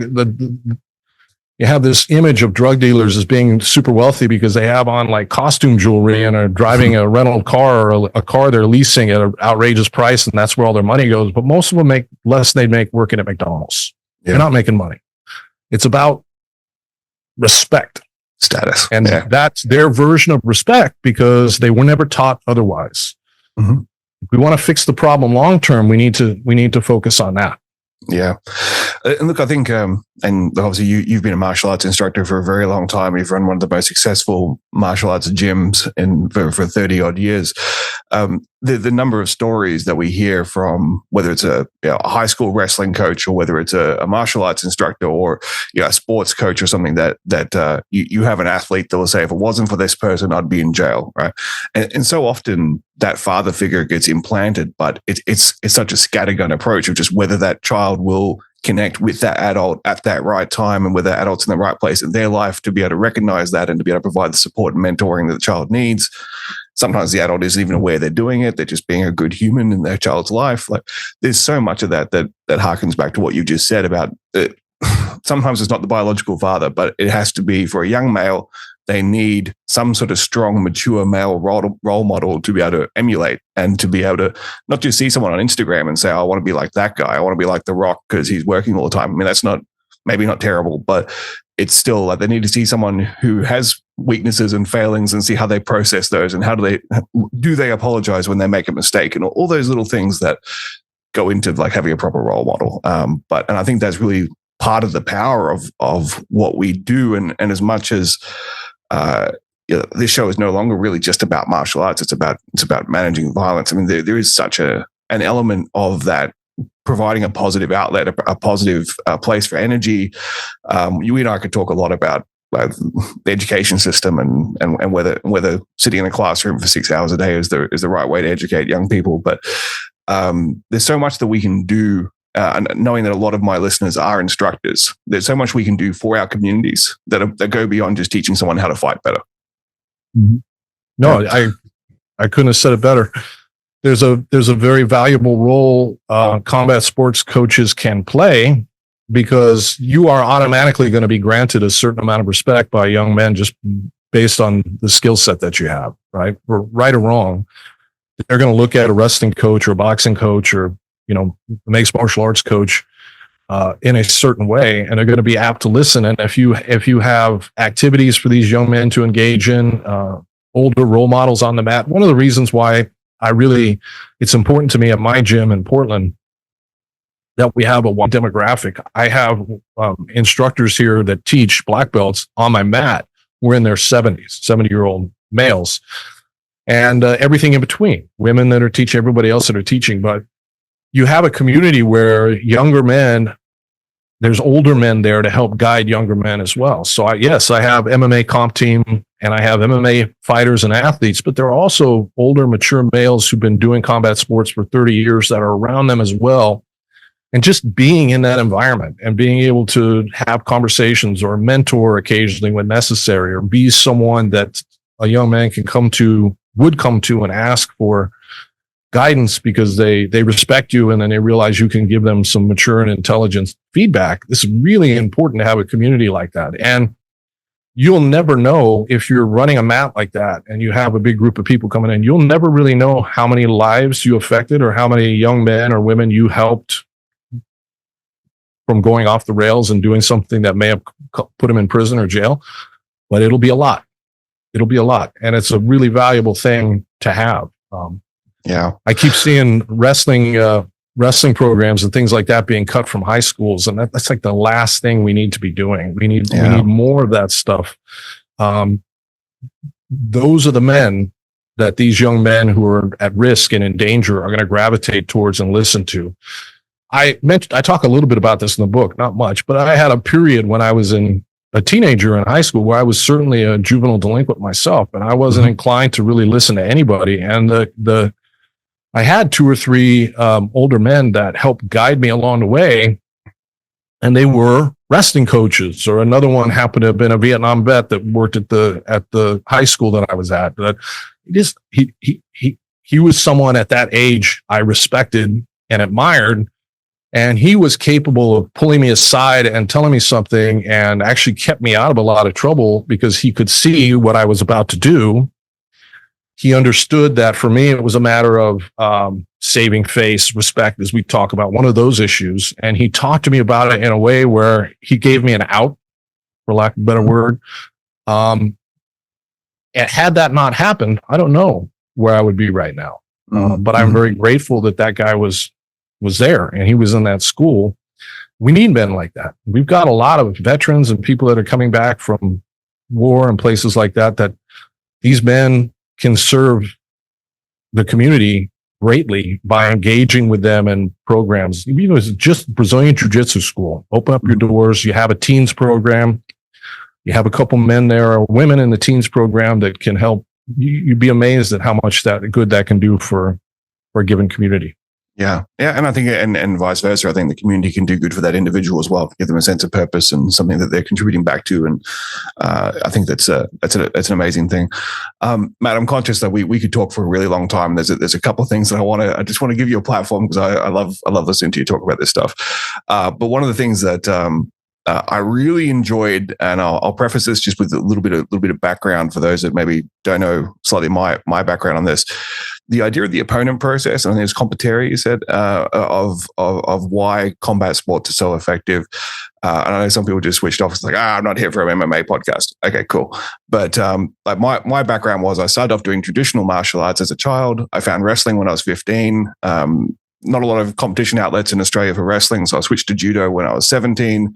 you have this image of drug dealers as being super wealthy because they have on like costume jewelry and are driving a rental car or a car they're leasing at an outrageous price, and that's where all their money goes. But most of them make less than they'd make working at McDonald's. They're not making money. It's about respect. Status. And that's their version of respect because they were never taught otherwise. If we want to fix the problem long term, we need to focus on that. Yeah. And look, I think, and obviously you've been a martial arts instructor for a very long time. You've run one of the most successful martial arts gyms for 30 odd years. The number of stories that we hear from, whether it's a high school wrestling coach or whether it's a martial arts instructor or a sports coach or something that you have an athlete that will say, if it wasn't for this person, I'd be in jail, right? And so often that father figure gets implanted, but it's such a scattergun approach of just whether that child will connect with that adult at that right time and whether that adult's in the right place in their life to be able to recognize that and to be able to provide the support and mentoring that the child needs. sometimes the adult isn't even aware they're doing it. They're just being a good human in their child's life. Like there's so much of that harkens back to what you just said about it. Sometimes it's not the biological father, but it has to be for a young male. They need some sort of strong, mature male role model to be able to emulate and to be able to not just see someone on Instagram and say, I want to be like that guy. I want to be like The Rock because he's working all the time. I mean, that's maybe not terrible, but it's still like they need to see someone who has weaknesses and failings and see how they process those and how do they apologize when they make a mistake and all those little things that go into like having a proper role model. And I think that's really part of the power of what we do. And as much as this show is no longer really just about martial arts, it's about managing violence. I mean, there is such an element of that, providing a positive outlet, a positive place for energy. You and I could talk a lot about the education system and whether sitting in a classroom for 6 hours a day is the right way to educate young people. But there's so much that we can do. And knowing that a lot of my listeners are instructors, there's so much we can do for our communities that go beyond just teaching someone how to fight better. Mm-hmm. No, I couldn't have said it better. There's a very valuable role combat sports coaches can play, because you are automatically going to be granted a certain amount of respect by young men just based on the skill set that you have, right? Right or wrong, they're going to look at a wrestling coach or a boxing coach or mixed martial arts coach in a certain way, and they're going to be apt to listen. And if you have activities for these young men to engage in, older role models on the mat, one of the reasons why it's important to me at my gym in Portland that we have a wide demographic. I have instructors here that teach black belts on my mat. We're in their 70s, 70-year-old males, and everything in between, women that are teaching, everybody else that are teaching. But you have a community where younger men, there's older men there to help guide younger men as well. So I have MMA comp team and I have MMA fighters and athletes, but there are also older, mature males who've been doing combat sports for 30 years that are around them as well. And just being in that environment and being able to have conversations or mentor occasionally when necessary, or be someone that a young man would come to and ask for guidance because they respect you, and then they realize you can give them some mature and intelligent feedback. This is really important to have a community like that. And you'll never know, if you're running a mat like that and you have a big group of people coming in, you'll never really know how many lives you affected or how many young men or women you helped from going off the rails and doing something that may have put them in prison or jail. But it'll be a lot. And it's a really valuable thing to have. Yeah, I keep seeing wrestling programs and things like that being cut from high schools, and that's like the last thing we need to be doing. We need more of that stuff. Those are the men that these young men who are at risk and in danger are going to gravitate towards and listen to. I talk a little bit about this in the book, not much, but I had a period when I was a teenager in high school where I was certainly a juvenile delinquent myself, and I wasn't inclined to really listen to anybody. And I had 2 or 3 older men that helped guide me along the way, and they were wrestling coaches. Or another one happened to have been a Vietnam vet that worked at the high school that I was at. But he was someone at that age I respected and admired, and he was capable of pulling me aside and telling me something, and actually kept me out of a lot of trouble because he could see what I was about to do. He understood that for me, it was a matter of saving face, respect, as we talk about, one of those issues. And he talked to me about it in a way where he gave me an out, for lack of a better word. And had that not happened, I don't know where I would be right now. But I'm very grateful that guy was there and he was in that school. We need men like that. We've got a lot of veterans and people that are coming back from war and places like that these men can serve the community greatly by engaging with them in programs. It's just Brazilian Jiu-Jitsu school. Open up your doors. You have a teens program. You have a couple men there or women in the teens program that can help. You'd be amazed at how much good that can do for a given community. Yeah. Yeah. And I think, and vice versa, I think the community can do good for that individual as well, give them a sense of purpose and something that they're contributing back to. And I think that's an amazing thing. Matt, I'm conscious that we could talk for a really long time. There's a couple of things that I just want to give you a platform because I love listening to you talk about this stuff. But one of the things that, I really enjoyed, and I'll preface this just with a little bit of background for those that maybe don't know slightly my background on this. The idea of the opponent process, and there's competary, you said, of why combat sports are so effective. And I know some people just switched off. It's like, I'm not here for an MMA podcast. Okay, cool. But like my background was I started off doing traditional martial arts as a child. I found wrestling when I was 15. Not a lot of competition outlets in Australia for wrestling, so I switched to judo when I was 17.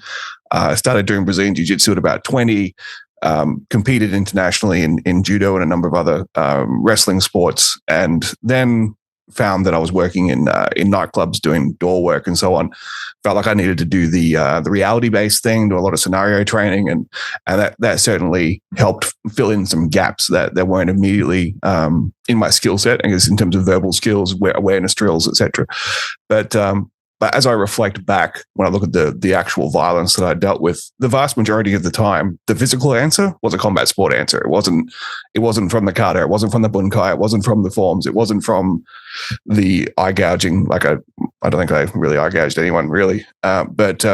I started doing Brazilian jiu-jitsu at about 20. Competed internationally in judo and a number of other wrestling sports, and then found that I was working in nightclubs doing door work and so on. Felt like I needed to do the reality-based thing, do a lot of scenario training, and that certainly helped fill in some gaps that weren't immediately in my skill set, I guess, in terms of verbal skills, awareness drills, etc. But as I reflect back, when I look at the actual violence that I dealt with, the vast majority of the time, the physical answer was a combat sport answer. It wasn't from the kata, it wasn't from the bunkai, it wasn't from the forms, it wasn't from the eye gouging. Like I don't think I really eye gouged anyone really. But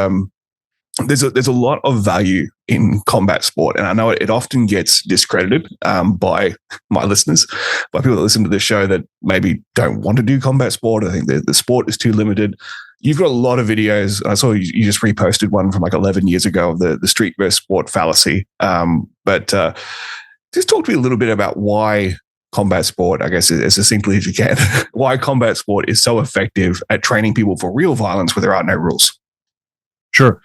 there's a lot of value in combat sport, and I know it often gets discredited by my listeners, by people that listen to this show that maybe don't want to do combat sport. I think the sport is too limited. You've got a lot of videos. I saw you just reposted one from like 11 years ago of the street versus sport fallacy. But just talk to me a little bit about why combat sport, I guess as succinctly as you can, why combat sport is so effective at training people for real violence where there are no rules. Sure.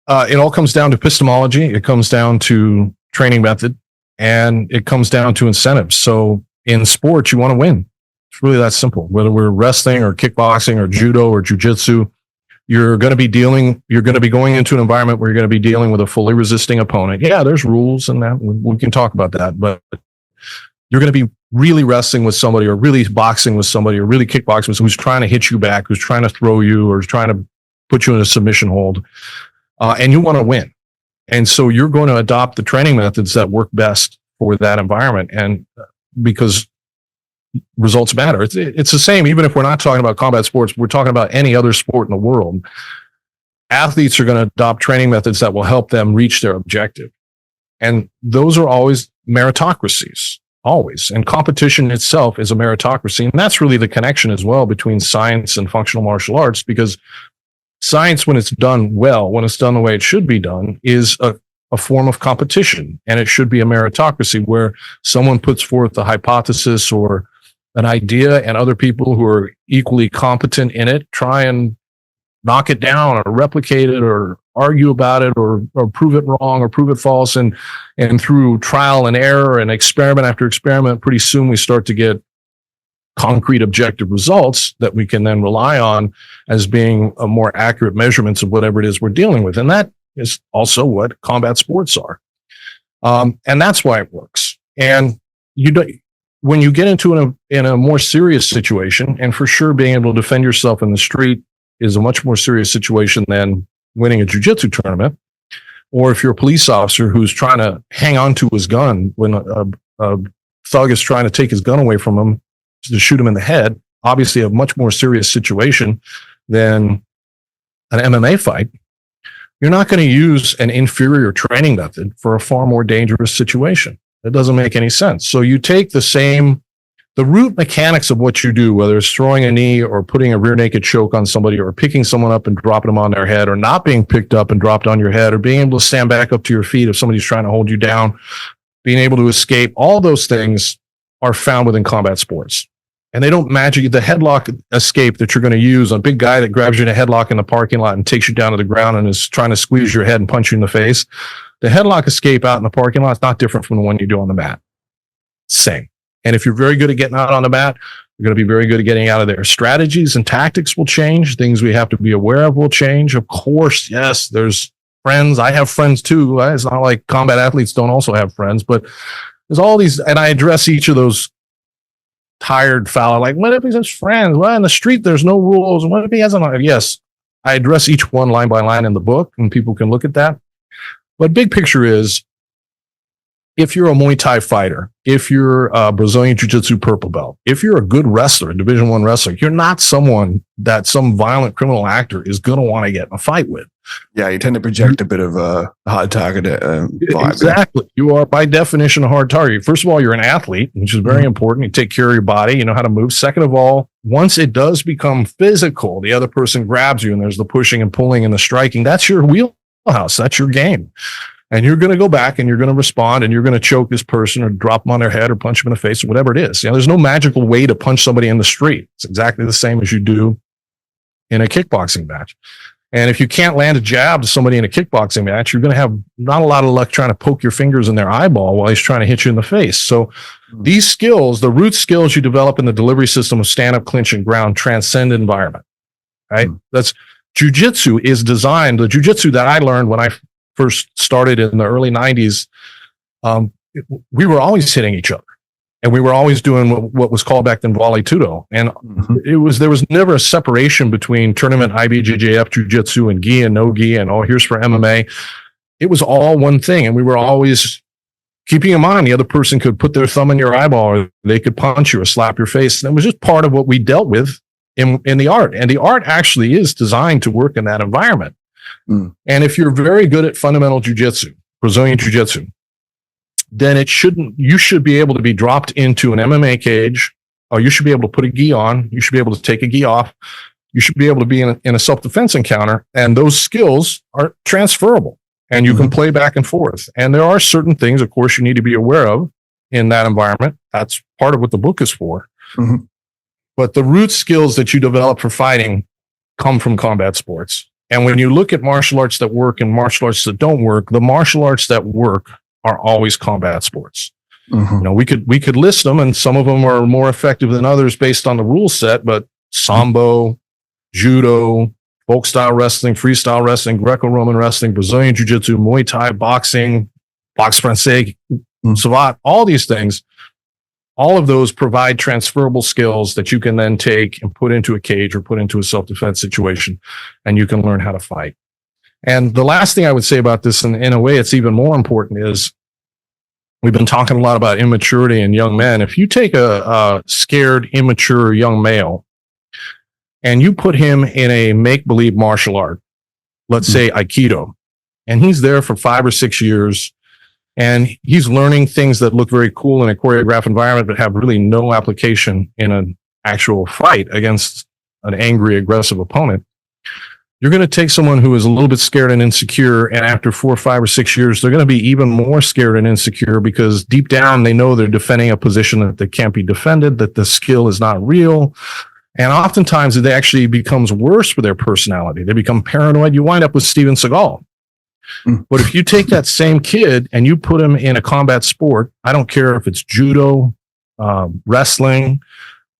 It all comes down to epistemology. It comes down to training method, and it comes down to incentives. So in sports, you want to win. It's really that simple. Whether we're wrestling or kickboxing or judo or jujitsu, you're going to be going into an environment where you're going to be dealing with a fully resisting opponent. Yeah, there's rules and that. We can talk about that, but you're going to be really wrestling with somebody or really boxing with somebody or really kickboxing with somebody who's trying to hit you back, who's trying to throw you or is trying to put you in a submission hold. And you want to win. And so you're going to adopt the training methods that work best for that environment. And because results matter. It's the same, even if we're not talking about combat sports, we're talking about any other sport in the world. Athletes are going to adopt training methods that will help them reach their objective. And those are always meritocracies, always. And competition itself is a meritocracy. And that's really the connection as well between science and functional martial arts, because science, when it's done well, when it's done the way it should be done, is a form of competition. And it should be a meritocracy where someone puts forth a hypothesis or an idea and other people who are equally competent in it try and knock it down or replicate it or argue about it or prove it wrong or prove it false. And through trial and error and experiment after experiment, pretty soon we start to get concrete objective results that we can then rely on as being a more accurate measurements of whatever it is we're dealing with. And that is also what combat sports are. And that's why it works. And when you get into in a more serious situation, and for sure being able to defend yourself in the street is a much more serious situation than winning a jiu-jitsu tournament. Or if you're a police officer who's trying to hang on to his gun when a thug is trying to take his gun away from him to shoot him in the head, obviously a much more serious situation than an MMA fight. You're not going to use an inferior training method for a far more dangerous situation. It doesn't make any sense. So you take the root mechanics of what you do, whether it's throwing a knee or putting a rear naked choke on somebody or picking someone up and dropping them on their head or not being picked up and dropped on your head or being able to stand back up to your feet if somebody's trying to hold you down, being able to escape. All those things are found within combat sports. And they don't magic the headlock escape that you're going to use on a big guy that grabs you in a headlock in the parking lot and takes you down to the ground and is trying to squeeze your head and punch you in the face. The headlock escape out in the parking lot is not different from the one you do on the mat. Same. And if you're very good at getting out on the mat, you're going to be very good at getting out of there. Strategies and tactics will change. Things we have to be aware of will change. Of course, yes, there's friends. I have friends too. It's not like combat athletes don't also have friends, but there's all these, and I address each of those tired fella, like, what if he's his friends? Well, in the street, there's no rules. What if he has an, yes, I address each one line by line in the book, and people can look at that. But big picture is, if you're a Muay Thai fighter, if you're a Brazilian Jiu-Jitsu purple belt, if you're a good wrestler, a Division I wrestler, you're not someone that some violent criminal actor is going to want to get in a fight with. Yeah, you tend to project a bit of a hard target vibe. Exactly. You are, by definition, a hard target. First of all, you're an athlete, which is very important. You take care of your body. You know how to move. Second of all, once it does become physical, the other person grabs you and there's the pushing and pulling and the striking. That's your wheelhouse. That's your game. And you're going to go back and you're going to respond and you're going to choke this person or drop them on their head or punch them in the face or whatever it is. You know, there's no magical way to punch somebody in the street. It's exactly the same as you do in a kickboxing match. And if you can't land a jab to somebody in a kickboxing match, you're going to have not a lot of luck trying to poke your fingers in their eyeball while he's trying to hit you in the face. So these skills, the root skills you develop in the delivery system of stand-up, clinch, and ground, transcend environment, right? That's jiu-jitsu is designed. The jiu-jitsu that I learned when I first started in the early 90s, we were always hitting each other. And we were always doing what was called back then Vale Tudo. And there was never a separation between tournament IBJJF jiu-jitsu and gi and no gi and, oh, here's for MMA. It was all one thing. And we were always keeping in mind the other person could put their thumb in your eyeball or they could punch you or slap your face. And it was just part of what we dealt with in the art. And the art actually is designed to work in that environment. And if you're very good at fundamental jiu-jitsu, Brazilian jiu-jitsu, then you should be able to be dropped into an MMA cage, or you should be able to put a gi on. You should be able to take a gi off. You should be able to be in a self-defense encounter. And those skills are transferable and you can play back and forth. And there are certain things, of course, you need to be aware of in that environment. That's part of what the book is for. But the root skills that you develop for fighting come from combat sports. And when you look at martial arts that work and martial arts that don't work, the martial arts that work are always combat sports. You know, we could list them, and some of them are more effective than others based on the rule set, but Sambo, Judo, folk style wrestling, freestyle wrestling, Greco-Roman wrestling, Brazilian Jiu-Jitsu, Muay Thai, boxing, boxe français, savate, all these things, all of those provide transferable skills that you can then take and put into a cage or put into a self-defense situation, and you can learn how to fight. And the last thing I would say about this, and in a way it's even more important, is we've been talking a lot about immaturity in young men. If you take a scared, immature young male and you put him in a make-believe martial art, let's say Aikido, and he's there for 5 or 6 years, and he's learning things that look very cool in a choreographed environment, but have really no application in an actual fight against an angry, aggressive opponent. You're going to take someone who is a little bit scared and insecure, and after 4, 5, or 6 years, they're going to be even more scared and insecure because deep down they know they're defending a position that they can't be defended, that the skill is not real. And oftentimes it actually becomes worse for their personality. They become paranoid. You wind up with Steven Seagal. But if you take that same kid and you put him in a combat sport, I don't care if it's judo, wrestling,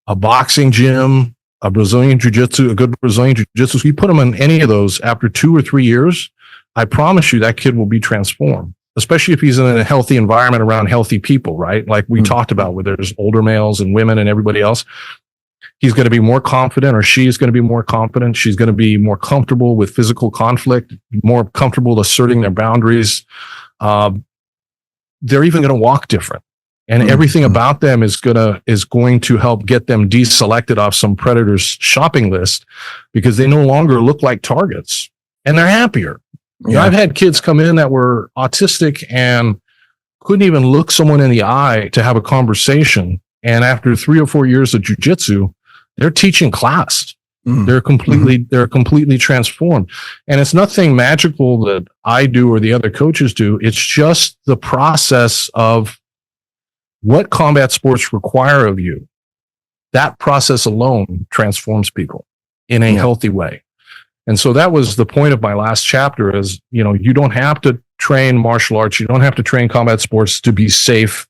a boxing gym, a Brazilian jiu-jitsu, a good Brazilian jiu-jitsu, so you put him in any of those after 2 or 3 years, I promise you that kid will be transformed, especially if he's in a healthy environment around healthy people, right? Like we talked about, where there's older males and women and everybody else. He's going to be more confident, or she is going to be more confident. She's going to be more comfortable with physical conflict, more comfortable asserting their boundaries. They're even going to walk different. And everything about them is going to help get them deselected off some predator's shopping list because they no longer look like targets and they're happier. You know, I've had kids come in that were autistic and couldn't even look someone in the eye to have a conversation. And after 3 or 4 years of jiu-jitsu, they're teaching class. They're completely transformed. And it's nothing magical that I do or the other coaches do. It's just the process of what combat sports require of you. That process alone transforms people in a healthy way. And so that was the point of my last chapter is, you know, you don't have to train martial arts. You don't have to train combat sports to be safe.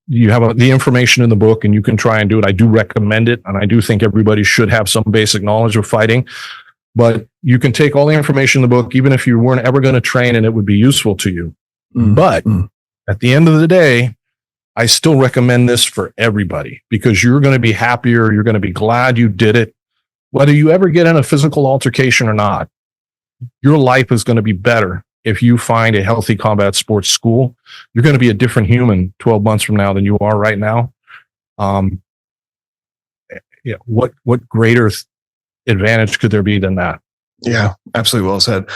You have the information in the book and you can try and do it. I do recommend it. And I do think everybody should have some basic knowledge of fighting, but you can take all the information in the book, even if you weren't ever going to train and it would be useful to you. But at the end of the day, I still recommend this for everybody because you're going to be happier. You're going to be glad you did it. Whether you ever get in a physical altercation or not, your life is going to be better if you find a healthy combat sports school. You're going to be a different human 12 months from now than you are right now. What greater advantage could there be than that? Yeah, absolutely. Well said.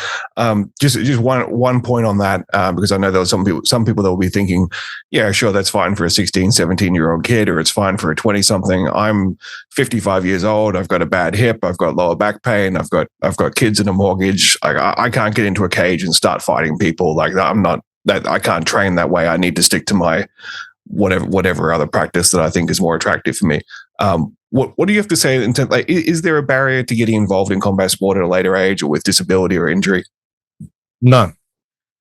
Just one point on that, because I know there are some people that will be thinking, yeah, sure, that's fine for a 16, 17-year-old kid, or it's fine for a 20-something. I'm 55 years old. I've got a bad hip. I've got lower back pain. I've got kids and a mortgage. I can't get into a cage and start fighting people. Like I can't train that way. I need to stick to my whatever other practice that I think is more attractive for me. What do you have to say in terms, like, is there a barrier to getting involved in combat sport at a later age or with disability or injury? None.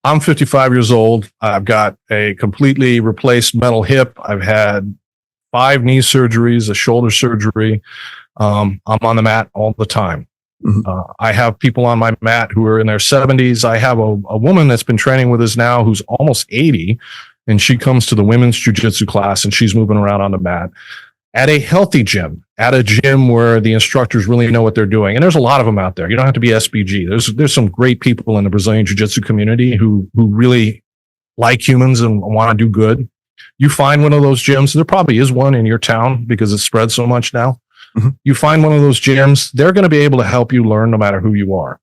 I'm 55 years old. I've got a completely replaced metal hip. I've had 5 knee surgeries, a shoulder surgery. I'm on the mat all the time. Mm-hmm. I have people on my mat who are in their 70s. I have a woman that's been training with us now who's almost 80, and she comes to the women's jiu-jitsu class and she's moving around on the mat. At a healthy gym, at a gym where the instructors really know what they're doing. And there's a lot of them out there. You don't have to be SBG. There's some great people in the Brazilian Jiu-Jitsu community who really like humans and want to do good. You find one of those gyms, there probably is one in your town because it's spread so much now. Mm-hmm. You find one of those gyms, they're going to be able to help you learn no matter who you are.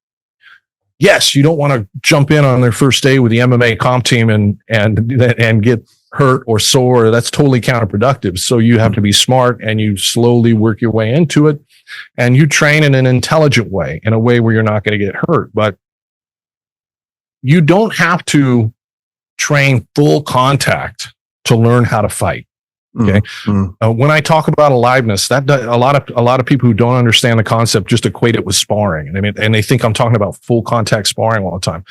Yes, you don't want to jump in on their first day with the MMA comp team and get hurt or sore. That's totally counterproductive. So you have to be smart and you slowly work your way into it, and you train in an intelligent way, in a way where you're not going to get hurt. But you don't have to train full contact to learn how to fight. Okay. Mm-hmm. When I talk about aliveness, that a lot of people who don't understand the concept just equate it with sparring. And they think I'm talking about full contact sparring all the time.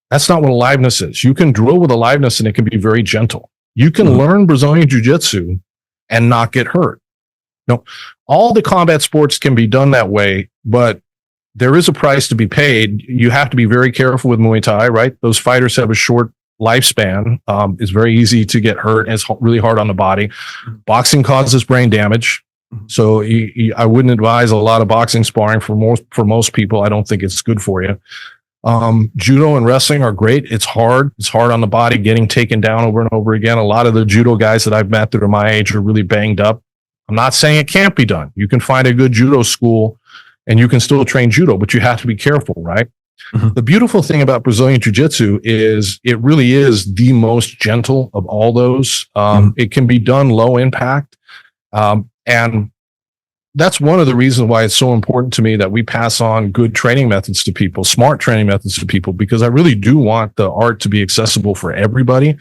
That's not what aliveness is. You can drill with aliveness and it can be very gentle. You can learn Brazilian Jiu-Jitsu and not get hurt. No, all the combat sports can be done that way, but there is a price to be paid. You have to be very careful with Muay Thai, right? Those fighters have a short lifespan. It's very easy to get hurt, and it's really hard on the body. Boxing causes brain damage. So I wouldn't advise a lot of boxing sparring for most people. I don't think it's good for you. Judo and wrestling are great. It's hard. It's hard on the body, getting taken down over and over again. A lot of the judo guys that I've met that are my age are really banged up. I'm not saying it can't be done. You can find a good judo school and you can still train judo, but you have to be careful, right? Mm-hmm. The beautiful thing about Brazilian Jiu-Jitsu is it really is the most gentle of all those. It can be done low impact. And that's one of the reasons why it's so important to me that we pass on good training methods to people, smart training methods to people, because I really do want the art to be accessible for everybody.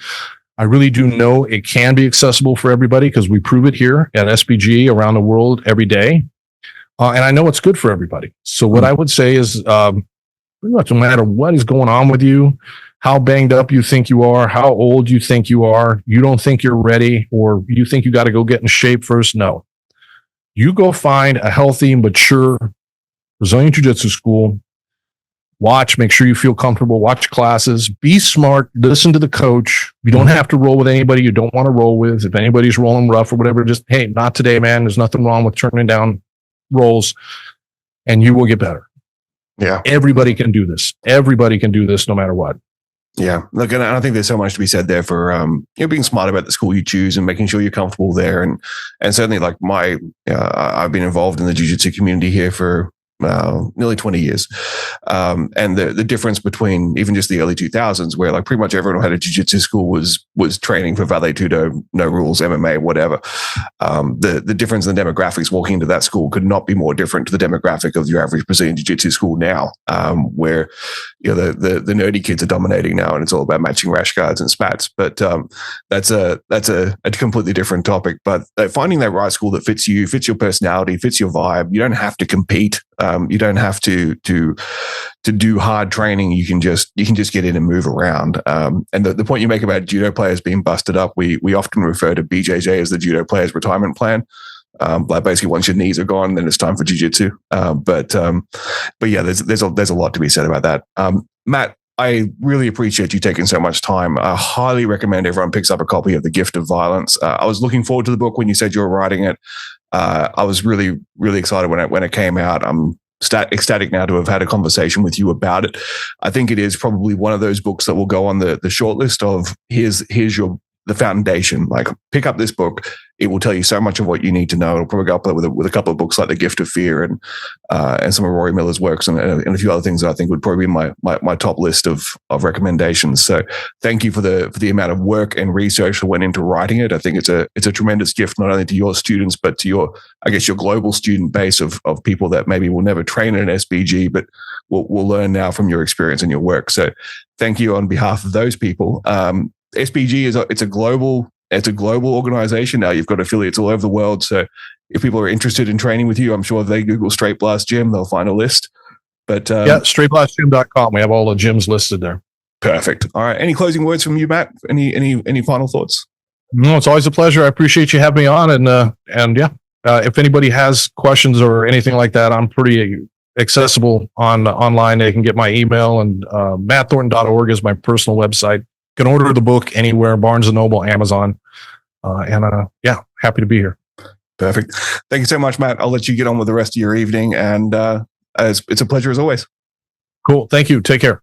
I really do know it can be accessible for everybody because we prove it here at SBG around the world every day. And I know it's good for everybody. So what I would say is pretty much no matter what is going on with you, how banged up you think you are, how old you think you are, you don't think you're ready, or you think you got to go get in shape first. No. You go find a healthy, mature Brazilian Jiu-Jitsu school, make sure you feel comfortable, watch classes, be smart, listen to the coach. You don't have to roll with anybody you don't want to roll with. If anybody's rolling rough or whatever, just, hey, not today, man. There's nothing wrong with turning down rolls, and you will get better. Yeah. Everybody can do this. Everybody can do this no matter what. Yeah. Look, and I think there's so much to be said there for being smart about the school you choose and making sure you're comfortable there. And certainly like I've been involved in the jiu-jitsu community here for nearly 20 years. And the difference between even just the early 2000s, where like pretty much everyone who had a jiu-jitsu school was training for Vale Tudo, no rules, MMA, whatever. The difference in the demographics walking into that school could not be more different to the demographic of your average Brazilian jiu-jitsu school now, where the nerdy kids are dominating now, and it's all about matching rash guards and spats. But that's a completely different topic. But finding that right school that fits you, fits your personality, fits your vibe. You don't have to compete. You don't have to do hard training. You can just get in and move around. And the point you make about judo players being busted up, we often refer to BJJ as the judo player's retirement plan. Like basically once your knees are gone, then it's time for jiu-jitsu. But yeah, there's a lot to be said about that. Matt, I really appreciate you taking so much time. I highly recommend everyone picks up a copy of The Gift of Violence. I was looking forward to the book when you said you were writing it. I was really, really excited when it came out. I'm ecstatic now to have had a conversation with you about it. I think it is probably one of those books that will go on the short list of here's the foundation. Like, pick up this book. It will tell you so much of what you need to know. It'll probably go up there with a couple of books like The Gift of Fear and some of Rory Miller's works and a few other things that I think would probably be my top list of recommendations. So thank you for the amount of work and research that went into writing it. I think it's a tremendous gift, not only to your students, but to your global student base of people that maybe will never train in an SBG, but will learn now from your experience and your work. So thank you on behalf of those people. SBG it's a global organization now. You've got affiliates all over the world. So if people are interested in training with you, I'm sure if they Google Straight Blast Gym, they'll find a list. But straightblastgym.com. We have all the gyms listed there. Perfect. All right. Any closing words from you, Matt? Any final thoughts? No, it's always a pleasure. I appreciate you having me on. And if anybody has questions or anything like that, I'm pretty accessible online. They can get my email, and mattthornton.org is my personal website. Can order the book anywhere, Barnes & Noble, Amazon. Happy to be here. Perfect. Thank you so much, Matt. I'll let you get on with the rest of your evening. And it's a pleasure as always. Cool. Thank you. Take care.